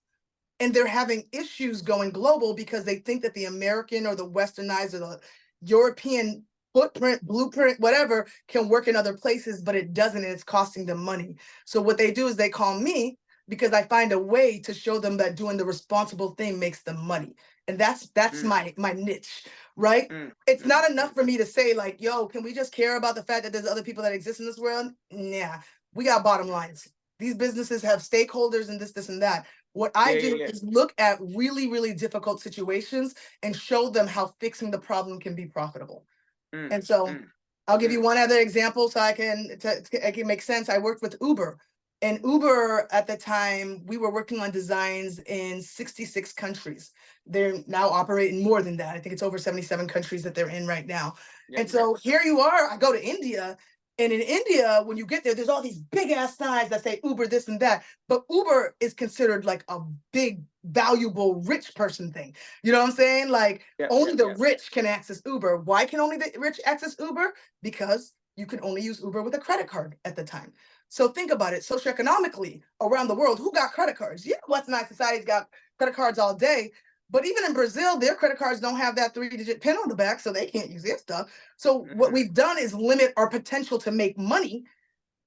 and they're having issues going global because they think that the American or the westernized or the European footprint, blueprint, whatever, can work in other places, but it doesn't, and it's costing them money. So what they do is they call me because I find a way to show them that doing the responsible thing makes them money. And that's Mm, my niche, right? mm, It's mm, not enough mm. for me to say, like, yo, can we just care about the fact that there's other people that exist in this world? Yeah, we got bottom lines. These businesses have stakeholders and this, and that. What I Yeah, yeah, do yeah. is look at really, really difficult situations and show them how fixing the problem can be profitable. Mm, And so mm, I'll give you mm. one other example so I can make sense. I worked with Uber. And Uber at the time, we were working on designs in 66 countries. They're now operating more than that. I think it's over 77 countries that they're in right now. Yep, And yep. so here you are, I go to India, and in India, when you get there, there's all these big ass signs that say Uber this and that. But Uber is considered like a big, valuable, rich person thing. You know what I'm saying? Like Yep, only yep, the yep. rich can access Uber. Why can only the rich access Uber? Because you can only use Uber with a credit card at the time. So think about it socioeconomically around the world, who got credit cards? Yeah, Westernized society's got credit cards all day. But even in Brazil, their credit cards don't have that 3-digit pin on the back, so they can't use their stuff. So what Hmm. we've done is limit our potential to make money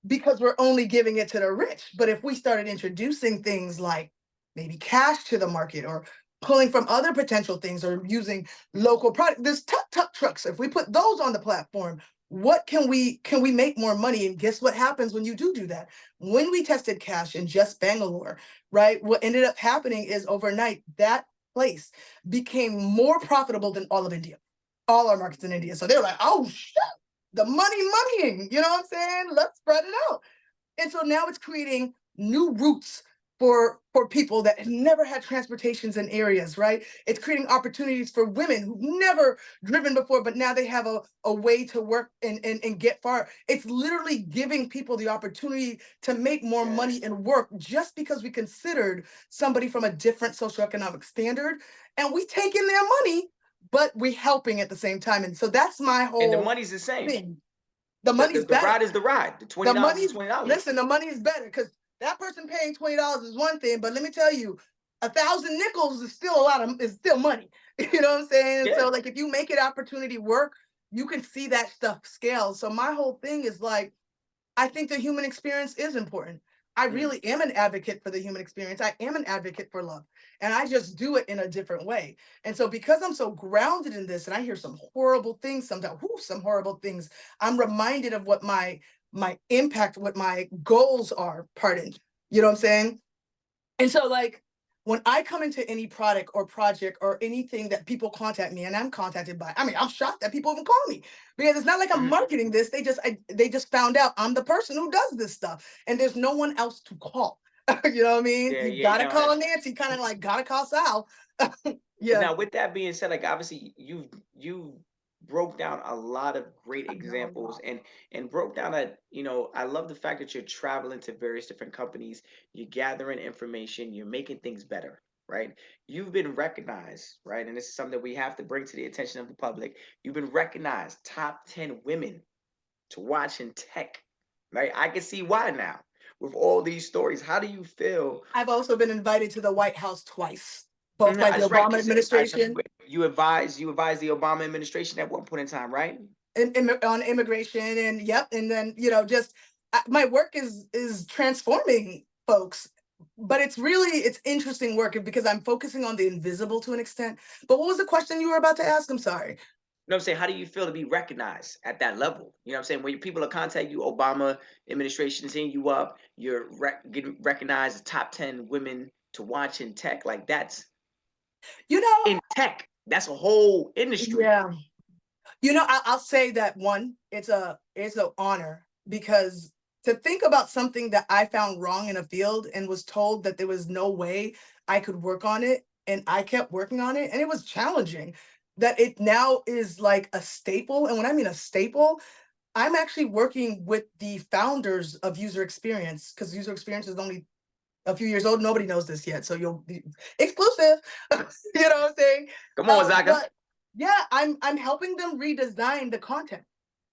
because we're only giving it to the rich. But if we started introducing things like maybe cash to the market or pulling from other potential things or using local product. There's tuk-tuk trucks. If we put those on the platform, what can we make more money? And guess what happens when you do that? When we tested cash in just Bangalore, right? What ended up happening is overnight that place became more profitable than all of India, all our markets in India. So they're like, oh shit, the moneying, you know what I'm saying? Let's spread it out. And so now it's creating new routes for people that have never had transportations in areas, right? It's creating opportunities for women who've never driven before, but now they have a way to work and get far. It's literally giving people the opportunity to make more money Yes. and work just because we considered somebody from a different socioeconomic standard, and we take in their money, but we helping at the same time. And so that's my And the whole money's the same. thing. The The, money's the better. ride is the ride. The The $20 is money's $20. Listen, the money's better because that person paying $20 is one thing, but let me tell you, 1,000 nickels is still a lot of is still money. You know what I'm saying? Yeah. So like if you make it opportunity work, you can see that stuff scale. So my whole thing is like, I think the human experience is important. I Mm. really am an advocate for the human experience. I am an advocate for love. And I just do it in a different way. And so because I'm so grounded in this and I hear some horrible things sometimes, some horrible things, I'm reminded of what my impact, what my goals are, pardon. You know what I'm saying? And so like when I come into any product or project or anything that people contact me and I'm contacted by, I mean, I'm shocked that people even call me because it's not like I'm Mhm. marketing this. They just found out I'm the person who does this stuff and there's no one else to call. You know what I mean? Yeah, You yeah. gotta Now, call Nancy, kind of like gotta call Sal. Yeah. now, with that being said, like obviously you broke down a lot of great I know a examples lot. and broke down that, I love the fact that you're traveling to various different companies, you're gathering information, you're making things better, right? You've been recognized, right? And this is something that we have to bring to the attention of the public. You've been recognized top 10 women to watch in tech, right? I can see why now with all these stories. How do you feel? I've also been invited to the White House twice, both by the That's right. Obama administration You advised the Obama administration at one point in time, right? on immigration and yep, and then just my work is transforming folks, but it's interesting work because I'm focusing on the invisible to an extent. But what was the question you were about to ask? I'm sorry. You know what I'm saying? How do you feel to be recognized at that level? You know what I'm saying? When people are contacting you, Obama administration is hitting you up, you're getting recognized as top 10 women to watch in tech. Like that's you know in tech. That's a whole industry. yeah, I'll say that one, it's an honor because to think about something that I found wrong in a field and was told that there was no way I could work on it, and I kept working on it, and it was challenging. That it now is like a staple, and when I mean a staple, I'm actually working with the founders of user experience because user experience is only a few years old. Nobody knows this yet, so you'll be exclusive. You know what I'm saying? Come on, Zaka. But yeah, I'm helping them redesign the content.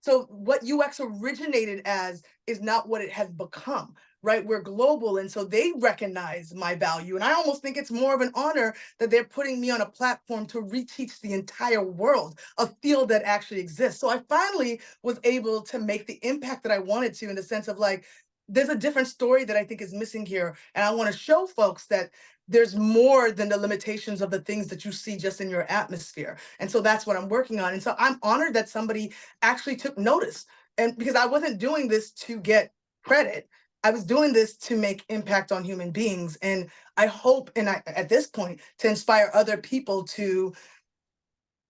So what UX originated as is not what it has become, right? We're global, and so they recognize my value, and I almost think it's more of an honor that they're putting me on a platform to reteach the entire world a field that actually exists. So I finally was able to make the impact that I wanted to in the sense of like there's a different story that I think is missing here. And I want to show folks that there's more than the limitations of the things that you see just in your atmosphere. And so that's what I'm working on. And so I'm honored that somebody actually took notice. And because I wasn't doing this to get credit, I was doing this to make impact on human beings. And I hope, at this point, to inspire other people to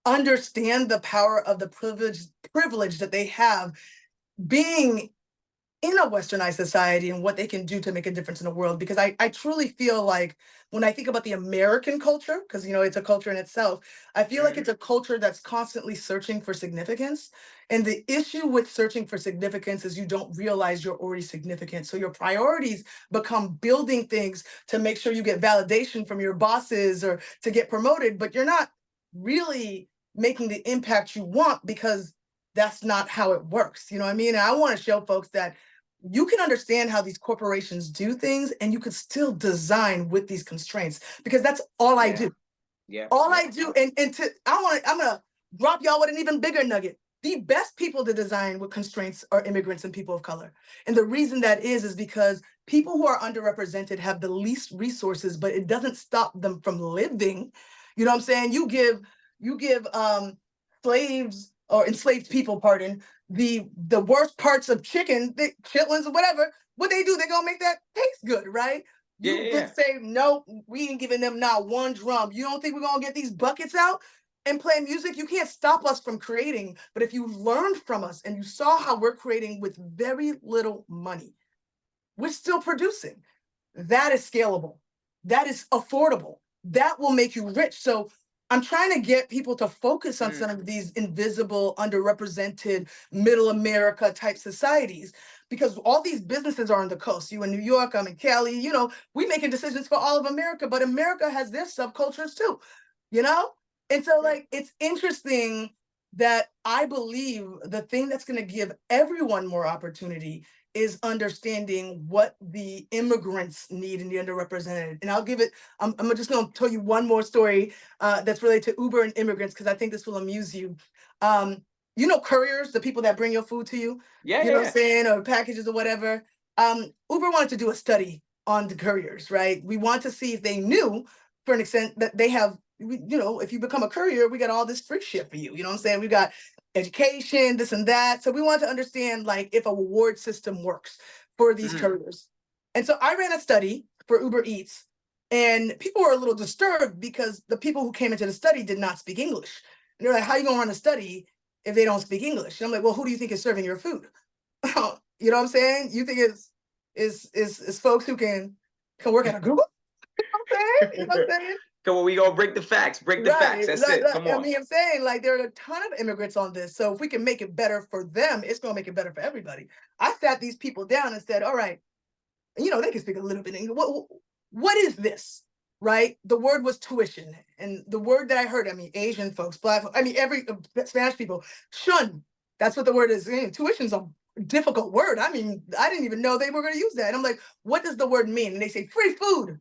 understand the power of the privilege that they have being in a westernized society and what they can do to make a difference in the world. Because I truly feel like when I think about the American culture, because it's a culture in itself, I feel like Mhm. it's a culture that's constantly searching for significance. And the issue with searching for significance is you don't realize you're already significant. So your priorities become building things to make sure you get validation from your bosses or to get promoted, but you're not really making the impact you want because that's not how it works. You know what I mean? And I want to show folks that you can understand how these corporations do things and you can still design with these constraints because that's all I Yeah, do. yeah, All yeah. I do. And I'm gonna drop y'all with an even bigger nugget. the best people to design with constraints are immigrants and people of color. And the reason that is because people who are underrepresented have the least resources, but it doesn't stop them from living. You know what I'm saying? You give slaves or enslaved people, pardon, the worst parts of chicken, the chitlins or whatever. What they do, they gonna make that taste good, right? Yeah, You yeah, can yeah. say no, we ain't giving them not one drum. You don't think we're gonna get these buckets out and play music? You can't stop us from creating. But if you learned from us and you saw how we're creating with very little money, we're still producing. That is scalable. That is affordable. That will make you rich. So I'm trying to get people to focus on some Mm. of these invisible, underrepresented, middle America type societies, because all these businesses are on the coast. You in New York, I'm in Cali, we making decisions for all of America, but America has their subcultures too, you know? And so Yeah. like it's interesting that I believe the thing that's going to give everyone more opportunity is understanding what the immigrants need and the underrepresented. And I'll give it, I'm just going to tell you one more story that's related to Uber and immigrants, because I think this will amuse you. Um, couriers, the people that bring your food to you, Yeah, you yeah, know what yeah. I'm saying, or packages or whatever. Uber wanted to do a study on the couriers, right? We want to see if they knew, for an extent, that they have, if you become a courier, we got all this free shit for you. You know what I'm saying? We got education, this and that. So we want to understand like if a reward system works for these Mm. couriers. And so I ran a study for Uber Eats, and people were a little disturbed because the people who came into the study did not speak English. And they're like, how are you gonna run a study if they don't speak English? And I'm like, well, who do you think is serving your food? You know what I'm saying? You think it's folks who can work at a Google? You know what I'm saying? You know what I'm saying? Come on, we gonna break the facts. Break the facts. Right, That's right, it. right. Come I on. mean, I'm saying like there are a ton of immigrants on this. So if we can make it better for them, it's gonna make it better for everybody. I sat these people down and said, all right, they can speak a little bit English. What is this? Right? The word was tuition. And the word that I heard, I mean, Asian folks, Black, I mean, every Spanish people, shun. That's what the word is. Tuition's a difficult word. I mean, I didn't even know they were going to use that. And I'm like, what does the word mean? And they say free food.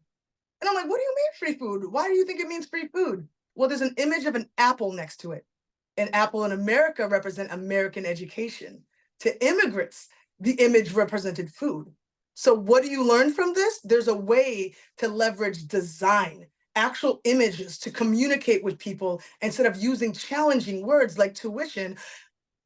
And I'm like, what do you mean free food? Why do you think it means free food? Well, there's an image of an apple next to it. An apple in America represent American education. To immigrants, the image represented food. So what do you learn from this? There's a way to leverage design, actual images to communicate with people instead of using challenging words like tuition.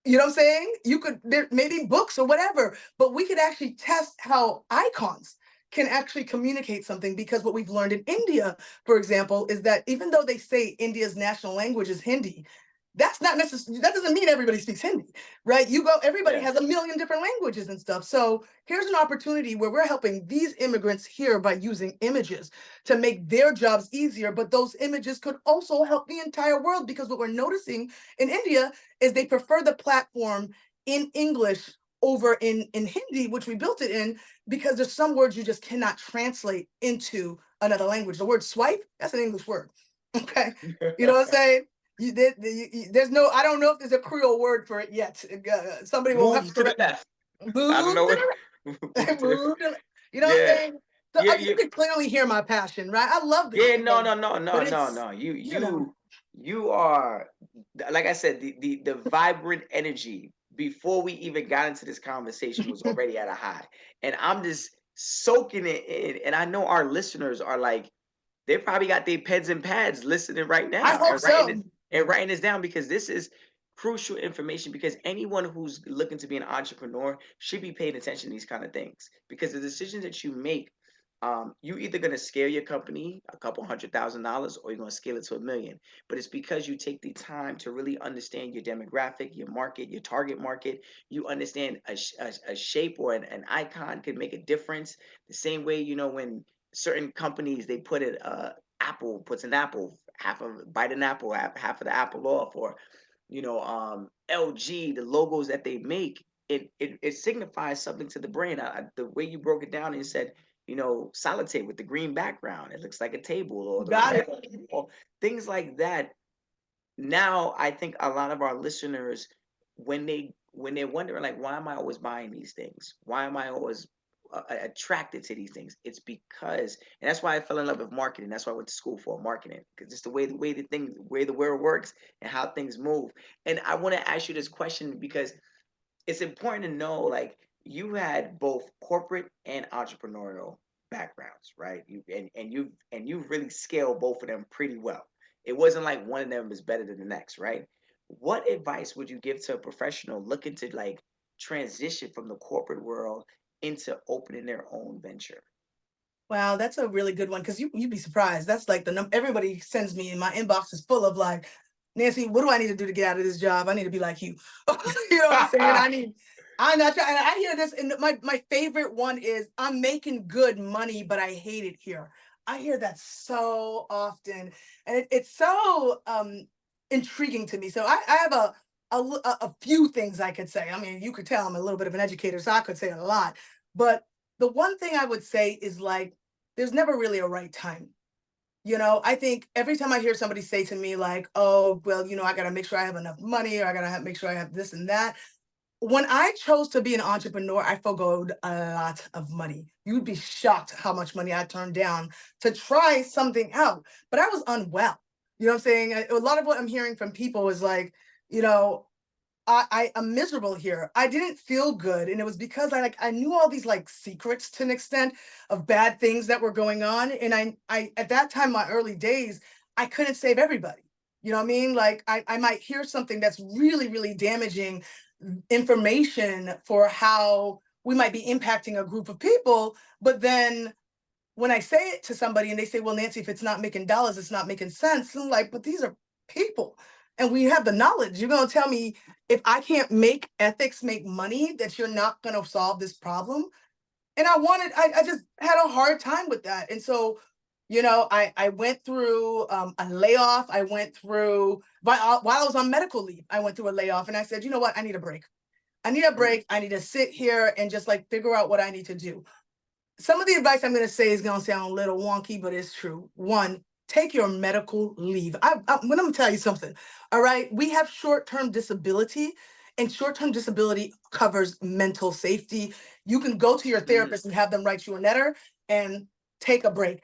You know what I'm saying? You could, there maybe books or whatever, but we could actually test how icons can actually communicate something, because what we've learned in India, for example, is that even though they say India's national language is Hindi, that's not necessarily, that doesn't mean everybody speaks Hindi, right? Everybody Yeah. has a million different languages and stuff. So here's an opportunity where we're helping these immigrants here by using images to make their jobs easier. But those images could also help the entire world, because what we're noticing in India is they prefer the platform in English over in Hindi, which we built it in, because there's some words you just cannot translate into another language. The word swipe, that's an English word. Okay. You know what I'm saying? There's no, I don't know if there's a Creole word for it yet. Somebody will have Move to to the correct me. left. I don't Move know to what. the Move right. to the. Move to the, you know what I'm Yeah. saying? So Yeah. you Yeah. can clearly hear my passion, right? I love this Yeah. No. thing, No. No. but No. No. it's, No. You. you know, You are, like I said, the vibrant energy before we even got into this conversation was already at a high, and I'm just soaking it in. And I know our listeners are like, they probably got their pens and pads listening right I now hope so. and writing this down, because this is crucial information, because anyone who's looking to be an entrepreneur should be paying attention to these kind of things, because the decisions that you make, you either going to scale your company a couple $100,000 or you're going to scale it to 1 million. But it's because you take the time to really understand your demographic, your market, your target market. You understand a shape or an icon could make a difference. The same way, when certain companies, they put it, Apple puts an apple, half of bite an apple, half of the apple off, or LG, the logos that they make, it signifies something to the brain. The way you broke it down and said, solitaire with the green background, it looks like a table, or the Got red, it. or things like that. Now I think a lot of our listeners, when they're wondering like, why am I always buying these things? Why am I always attracted to these things. It's because, and that's why I fell in love with marketing. That's why I went to school for marketing, because it's the way the world works and how things move. And I want to ask you this question because it's important to know, like, you had both corporate and entrepreneurial backgrounds, right? You've really scaled both of them pretty well. It wasn't like one of them is better than the next, right? What advice would you give to a professional looking to like transition from the corporate world into opening their own venture? Wow, that's a really good one because you'd be surprised. That's like the number everybody sends me, and my inbox is full of like, Nancy, what do I need to do to get out of this job? I need to be like you. You know what I'm saying? I'm not trying. I hear this, and my favorite one is, I'm making good money, but I hate it here. I hear that so often, and it's so intriguing to me. So I have a few things I could say. I mean, you could tell I'm a little bit of an educator, so I could say a lot. But the one thing I would say is like, there's never really a right time. I think every time I hear somebody say to me like, oh, well, I got to make sure I have enough money, or I got to make sure I have this and that. When I chose to be an entrepreneur, I forgoed a lot of money. You'd be shocked how much money I turned down to try something out. But I was unwell. You know what I'm saying? A lot of what I'm hearing from people is like, you know, I am miserable here. I didn't feel good, and it was because I knew all these like secrets to an extent of bad things that were going on, and I at that time, my early days, I couldn't save everybody. You know what I mean? Like I might hear something that's really really damaging information for how we might be impacting a group of people, but then when I say it to somebody and they say, well, Nancy, if it's not making dollars, it's not making sense. I'm like, but these are people and we have the knowledge. You're going to tell me if I can't make ethics make money, that you're not going to solve this problem? And I just had a hard time with that. And so, I went through a layoff. I went through, while I was on medical leave, I went through a layoff and I said, you know what? I need a break. I need a Mm, break. I need to sit here and just like figure out what I need to do. Some of the advice I'm going to say is going to sound a little wonky, but it's true. One, take your medical leave. I'm going to tell you something. All right. We have short term disability, and short term disability covers mental safety. You can go to your mm, therapist and have them write you a letter and take a break.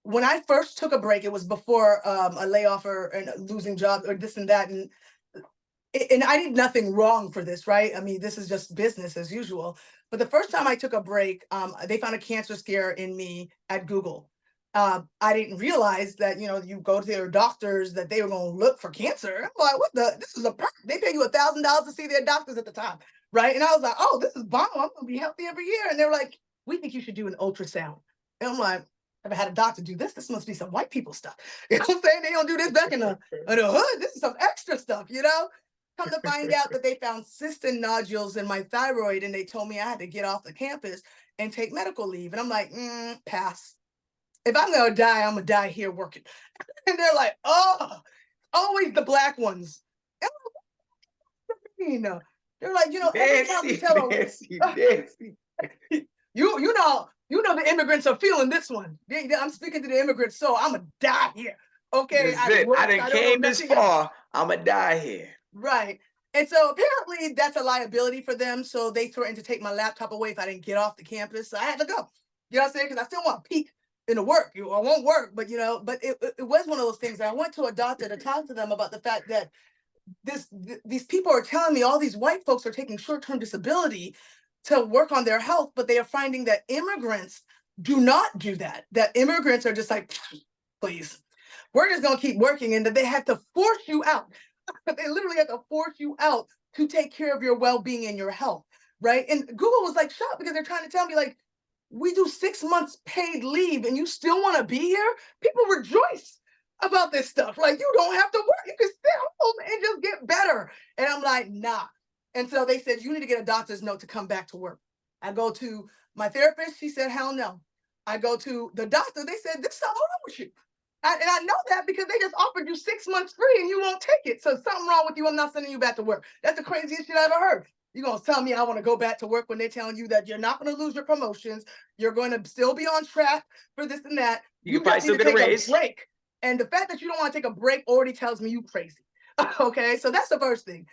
When I first took a break, it was before a layoff or and losing job or this and that. And I did nothing wrong for this, right? I mean, this is just business as usual. But the first time I took a break, they found a cancer scare in me at Google. I didn't realize that you go to their doctors that they were going to look for cancer. I'm like, what the? This is a perk. They pay you $1,000 to see their doctors at the time, right? And I was like, oh, this is bomb. I'm going to be healthy every year. And they're like, we think you should do an ultrasound. And I'm like, I've had a doctor do this. This must be some white people stuff. You know what I'm saying? They don't do this back in the hood. This is some extra stuff. Come to find out that they found cysts and nodules in my thyroid, and they told me I had to get off the campus and take medical leave. And I'm like, pass. If I'm gonna die, I'm gonna die here working. And they're like, oh, always the black ones. And they're like, every time we Nancy, tell Nancy, them, Nancy. the immigrants are feeling this one. I'm speaking to the immigrants, so I'm gonna die here. Okay, This is I it. I worked. done I don't know came this nothing else. far. I'ma die here. Right. And so apparently that's a liability for them. So they threatened to take my laptop away if I didn't get off the campus. So I had to go. You know what I'm saying? Because I still want to peek in the work. I won't work, but it was one of those things. I went to a doctor to talk to them about the fact that these people are telling me all these white folks are taking short-term disability to work on their health, but they are finding that immigrants do not do that. That immigrants are just like, please, we're just gonna keep working, and that they have to force you out. They literally have to force you out to take care of your well-being and your health, right? And Google was like shocked because they're trying to tell me like, we do 6 months paid leave and you still want to be here? People rejoice about this stuff. Like, you don't have to work. You can sit home and just get better. And I'm like, nah. And so they said, you need to get a doctor's note to come back to work. I go to my therapist. She said, hell no. I go to the doctor. They said, there's something wrong with you. And I know that because they just offered you 6 months free and you won't take it. So something wrong with you. I'm not sending you back to work. That's the craziest shit I ever heard. You're going to tell me I want to go back to work when they're telling you that you're not going to lose your promotions. You're going to still be on track for this and that. You could You probably just need still to get a take a raise. break. And the fact that you don't want to take a break already tells me you crazy. Okay, so that's the first thing.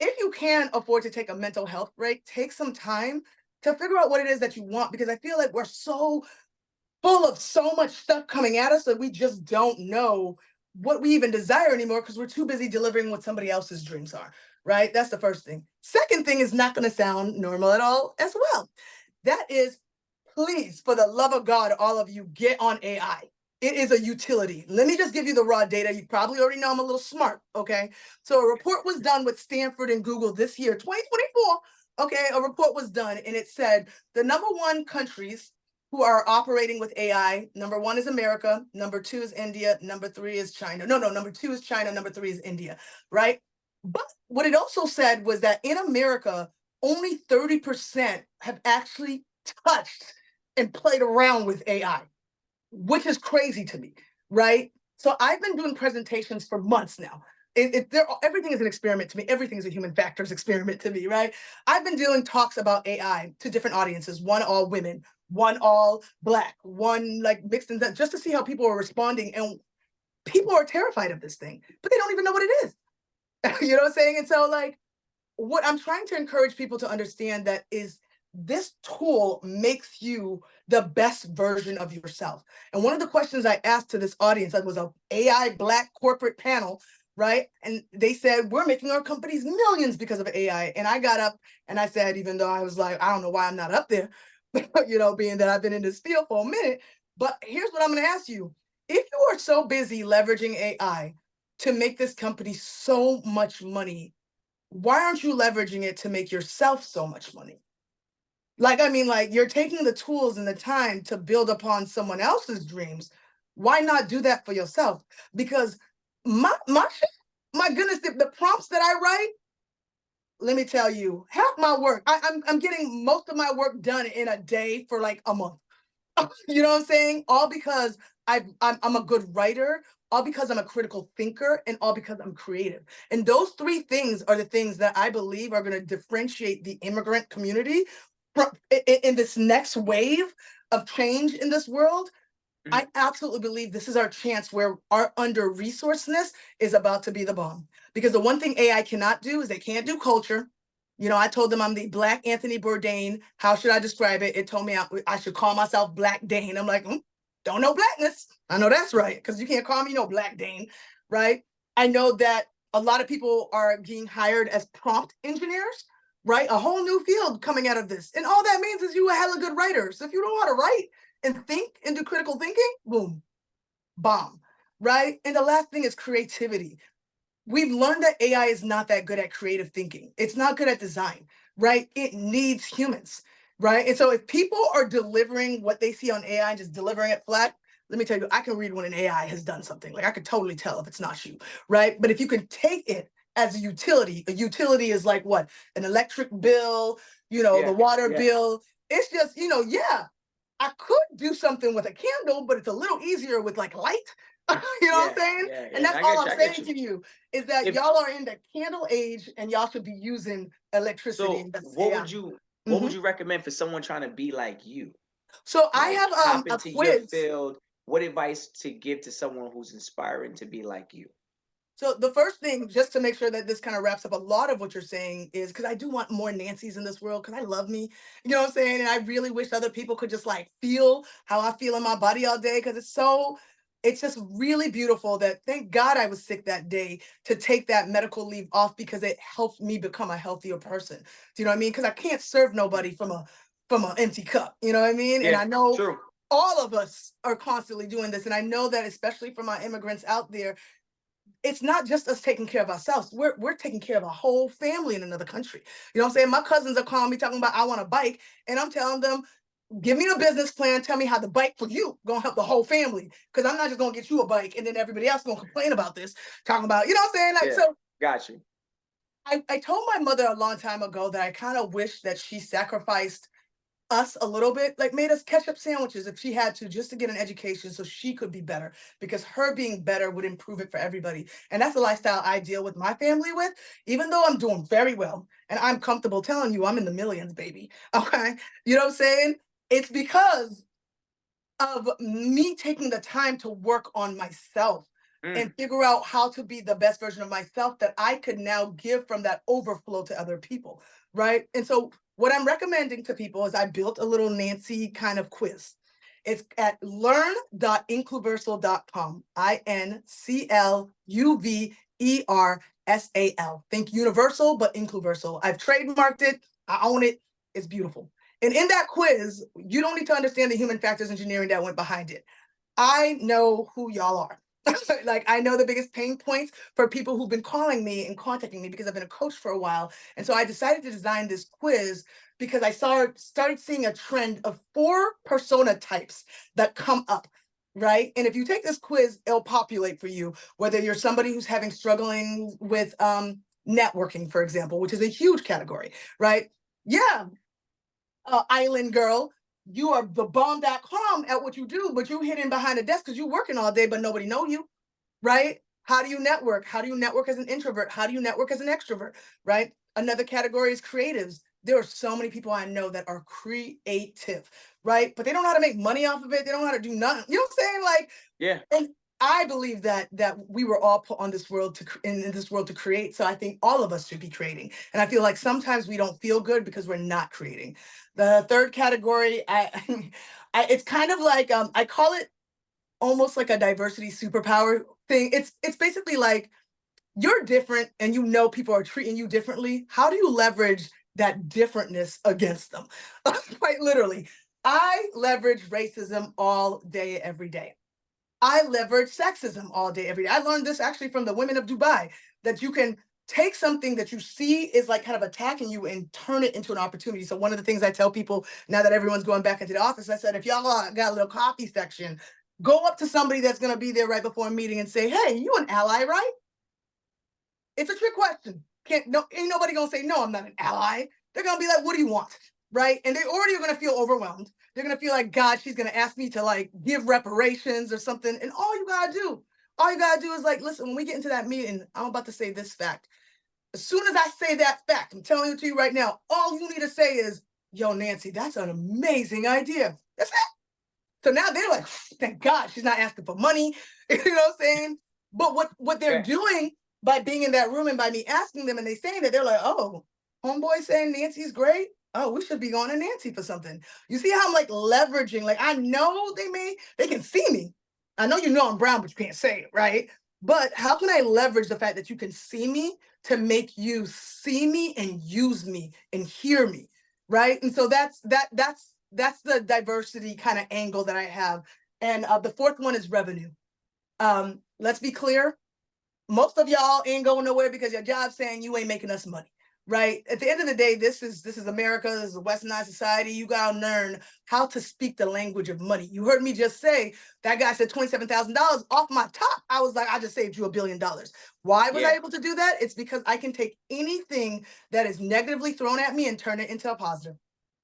If you can afford to take a mental health break, take some time to figure out what it is that you want, because I feel like we're so full of so much stuff coming at us that we just don't know what we even desire anymore because we're too busy delivering what somebody else's dreams are, right? That's the first thing. Second thing is not going to sound normal at all as well. That is, please, for the love of God, all of you, get on AI. It is a utility. Let me just give you the raw data. You probably already know I'm a little smart, okay? So a report was done with Stanford and Google this year, 2024. Okay, a report was done and it said the number one countries who are operating with AI, number one is America, number two is India, number three is China. No, number two is China, number three is India, right? But what it also said was that in America, only 30% have actually touched and played around with AI, which is crazy to me, right? So I've been doing presentations for months now. Everything is an experiment to me. Everything is a human factors experiment to me, right? I've been doing talks about AI to different audiences, one all women, one all Black, one like mixed in that, just to see how people are responding. And people are terrified of this thing, but they don't even know what it is. You know what I'm saying? And so, like, what I'm trying to encourage people to understand that is this tool makes you the best version of yourself. And one of the questions I asked to this audience, that was a AI Black corporate panel, right? And they said, we're making our companies millions because of AI. And I got up and I said, even though I was like, I don't know why I'm not up there, you know, being that I've been in this field for a minute. But here's what I'm going to ask you. If you are so busy leveraging AI to make this company so much money, why aren't you leveraging it to make yourself so much money? Like, I mean, like, you're taking the tools and the time to build upon someone else's dreams. Why not do that for yourself? Because my goodness, the prompts that I write, let me tell you, half my work, I'm getting most of my work done in a day for like a month. You know what I'm saying? All because I'm a good writer, all because I'm a critical thinker, and all because I'm creative. And those three things are the things that I believe are going to differentiate the immigrant community in this next wave of change in this world. I absolutely believe this is our chance where our under resourcedness is about to be the bomb. Because the one thing AI cannot do is they can't do culture. You know, I told them I'm the Black Anthony Bourdain. How should I describe it? It told me I should call myself Black Dane. I'm like, don't know blackness. I know that's right, because you can't call me no Black Dane, right? I know that a lot of people are being hired as prompt engineers, right? A whole new field coming out of this. And all that means is you a hella good writer. So if you don't know how to write and think and do critical thinking, boom, bomb, right? And the last thing is creativity. We've learned that AI is not that good at creative thinking. It's not good at design, right? It needs humans, right? And so if people are delivering what they see on AI and just delivering it flat, let me tell you, I can read when an AI has done something. Like, I could totally tell if it's not you, right? But if you can take it as a utility is like what? An electric bill, you know, the Yeah, water yeah, bill. It's just, you know, yeah, I could do something with a candle, but it's a little easier with like light. You know what I'm yeah, saying? yeah, And yeah. that's I all get I'm you. I get saying you. to you is that If y'all are in the candle age and y'all should be using electricity. so, And that's what AI. would you what would Mhm. you recommend for someone trying to be like you? So I Like have hop a into your quiz. field. What advice to give to someone who's inspiring to be like you? So the first thing, just to make sure that this kind of wraps up a lot of what you're saying, is because I do want more Nancy's in this world because I love me. You know what I'm saying? And I really wish other people could just like feel how I feel in my body all day because it's just really beautiful that thank God I was sick that day to take that medical leave off because it helped me become a healthier person. Do you know what I mean? Because I can't serve nobody from an empty cup. You know what I mean? And Yeah, I know true. all of us are constantly doing this. And I know that especially for my immigrants out there, it's not just us taking care of ourselves. We're taking care of a whole family in another country. You know what I'm saying? My cousins are calling me talking about I want a bike, and I'm telling them, give me a business plan. Tell me how the bike for you gonna help the whole family. Because I'm not just gonna get you a bike and then everybody else gonna complain about this, talking about, you know what I'm saying? Like, Yeah, so got you. I told my mother a long time ago that I kind of wish that she sacrificed us a little bit, like made us ketchup sandwiches if she had to, just to get an education so she could be better, because her being better would improve it for everybody. And that's the lifestyle I deal with my family with, even though I'm doing very well and I'm comfortable telling you I'm in the millions, baby. Okay. You know what I'm saying? It's because of me taking the time to work on myself Mm, and figure out how to be the best version of myself that I could now give from that overflow to other people. Right. And so what I'm recommending to people is I built a little Nancy kind of quiz. It's at learn.incluversal.com. INCLUVERSAL. Think universal, but incluversal. I've trademarked it. I own it. It's beautiful. And in that quiz, you don't need to understand the human factors engineering that went behind it. I know who y'all are. Like, I know the biggest pain points for people who've been calling me and contacting me because I've been a coach for a while. And so I decided to design this quiz because I started seeing a trend of 4 persona types that come up. Right. And if you take this quiz, it'll populate for you, whether you're somebody who's having struggling with networking, for example, which is a huge category, right? Yeah, island girl, you are the bomb.com at what you do, but you hidden behind a desk because you're working all day, but nobody know you, right? How do you network? How do you network as an introvert? How do you network as an extrovert, right? Another category is creatives. There are so many people I know that are creative, right? But they don't know how to make money off of it. They don't know how to do nothing. You know what I'm saying? Like, Yeah. and I believe that we were all put on this world in this world to create. So I think all of us should be creating. And I feel like sometimes we don't feel good because we're not creating. The third category, it's kind of like I call it almost like a diversity superpower thing. It's basically like you're different and you know people are treating you differently. How do you leverage that differentness against them? Quite literally. I leverage racism all day, every day. I leverage sexism all day, every day. I learned this actually from the women of Dubai, that you can take something that you see is like kind of attacking you and turn it into an opportunity. So one of the things I tell people now that everyone's going back into the office, I said, if y'all got a little coffee section, go up to somebody that's going to be there right before a meeting and say, hey, you an ally, right? It's a trick question. Can't no ain't nobody gonna say no, I'm not an ally. They're gonna be like, what do you want? Right? And they already are gonna feel overwhelmed. They're gonna feel like, God, she's gonna ask me to like give reparations or something. And all you gotta do is like, listen, when we get into that meeting, I'm about to say this fact. As soon as I say that fact, I'm telling it to you right now, all you need to say is, yo, Nancy, that's an amazing idea. That's it. So now they're like, thank God she's not asking for money. You know what I'm saying? But what they're Yeah. doing by being in that room and by me asking them and they saying that, they're like, oh, homeboy saying Nancy's great. Oh, we should be going to Nancy for something. You see how I'm like leveraging, like I know they can see me. I know you know I'm brown, but you can't say it, right? But how can I leverage the fact that you can see me to make you see me and use me and hear me, right? And so that's the diversity kind of angle that I have. And the fourth one is revenue. Let's be clear, most of y'all ain't going nowhere because your job's saying you ain't making us money, right? At the end of the day, this is America. This is a westernized society. You gotta learn how to speak the language of money. You heard me just say that guy said $27,000 off my top. I was like, I just saved you $1 billion. Why was I Yeah. able to do that? It's because I can take anything that is negatively thrown at me and turn it into a positive.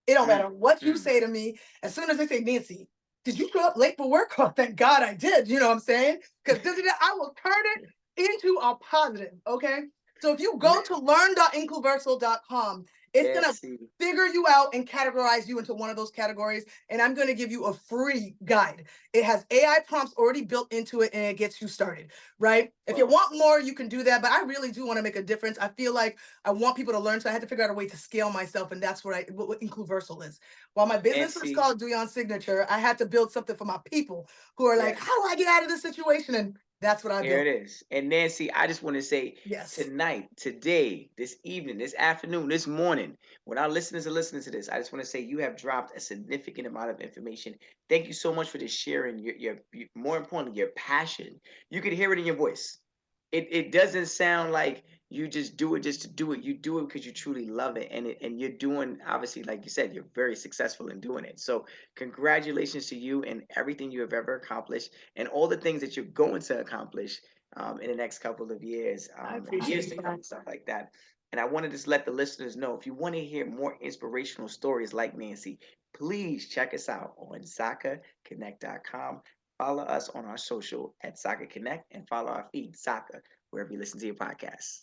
It don't Mm, matter what you mm. say to me. As soon as they say, Nancy, did you show up late for work? Oh, thank God I did. You know what I'm saying? Because I will turn it into a positive. Okay. So if you go Man, to learn.incluversal.com, it's yeah, going to see. figure you out and categorize you into one of those categories. And I'm going to give you a free guide. It has AI prompts already built into it and it gets you started, right? If you Well, want more, you can do that. But I really do want to make a difference. I feel like I want people to learn. So I had to figure out a way to scale myself. And that's what Incluversal is. While my business was Nancy, called Douyon Signature, I had to build something for my people who are like, yeah. how do I get out of this situation? And that's what I Here it built. is. And Nancy, I just want to say Yes. tonight, today, this evening, this afternoon, this morning, when our listeners are listening to this, I just want to say you have dropped a significant amount of information. Thank you so much for just sharing more importantly, your passion. You can hear it in your voice. It doesn't sound like you just do it just to do it. You do it because you truly love it, and you're doing, obviously, like you said, you're very successful in doing it. So congratulations to you and everything you have ever accomplished and all the things that you're going to accomplish in the next couple of years I and years appreciate to come that. and stuff like that. And I want to just let the listeners know, if you want to hear more inspirational stories like Nancy, please check us out on ZakaConnect.com. Follow us on our social at Zaka Connect and follow our feed, Zaka, wherever you listen to your podcasts.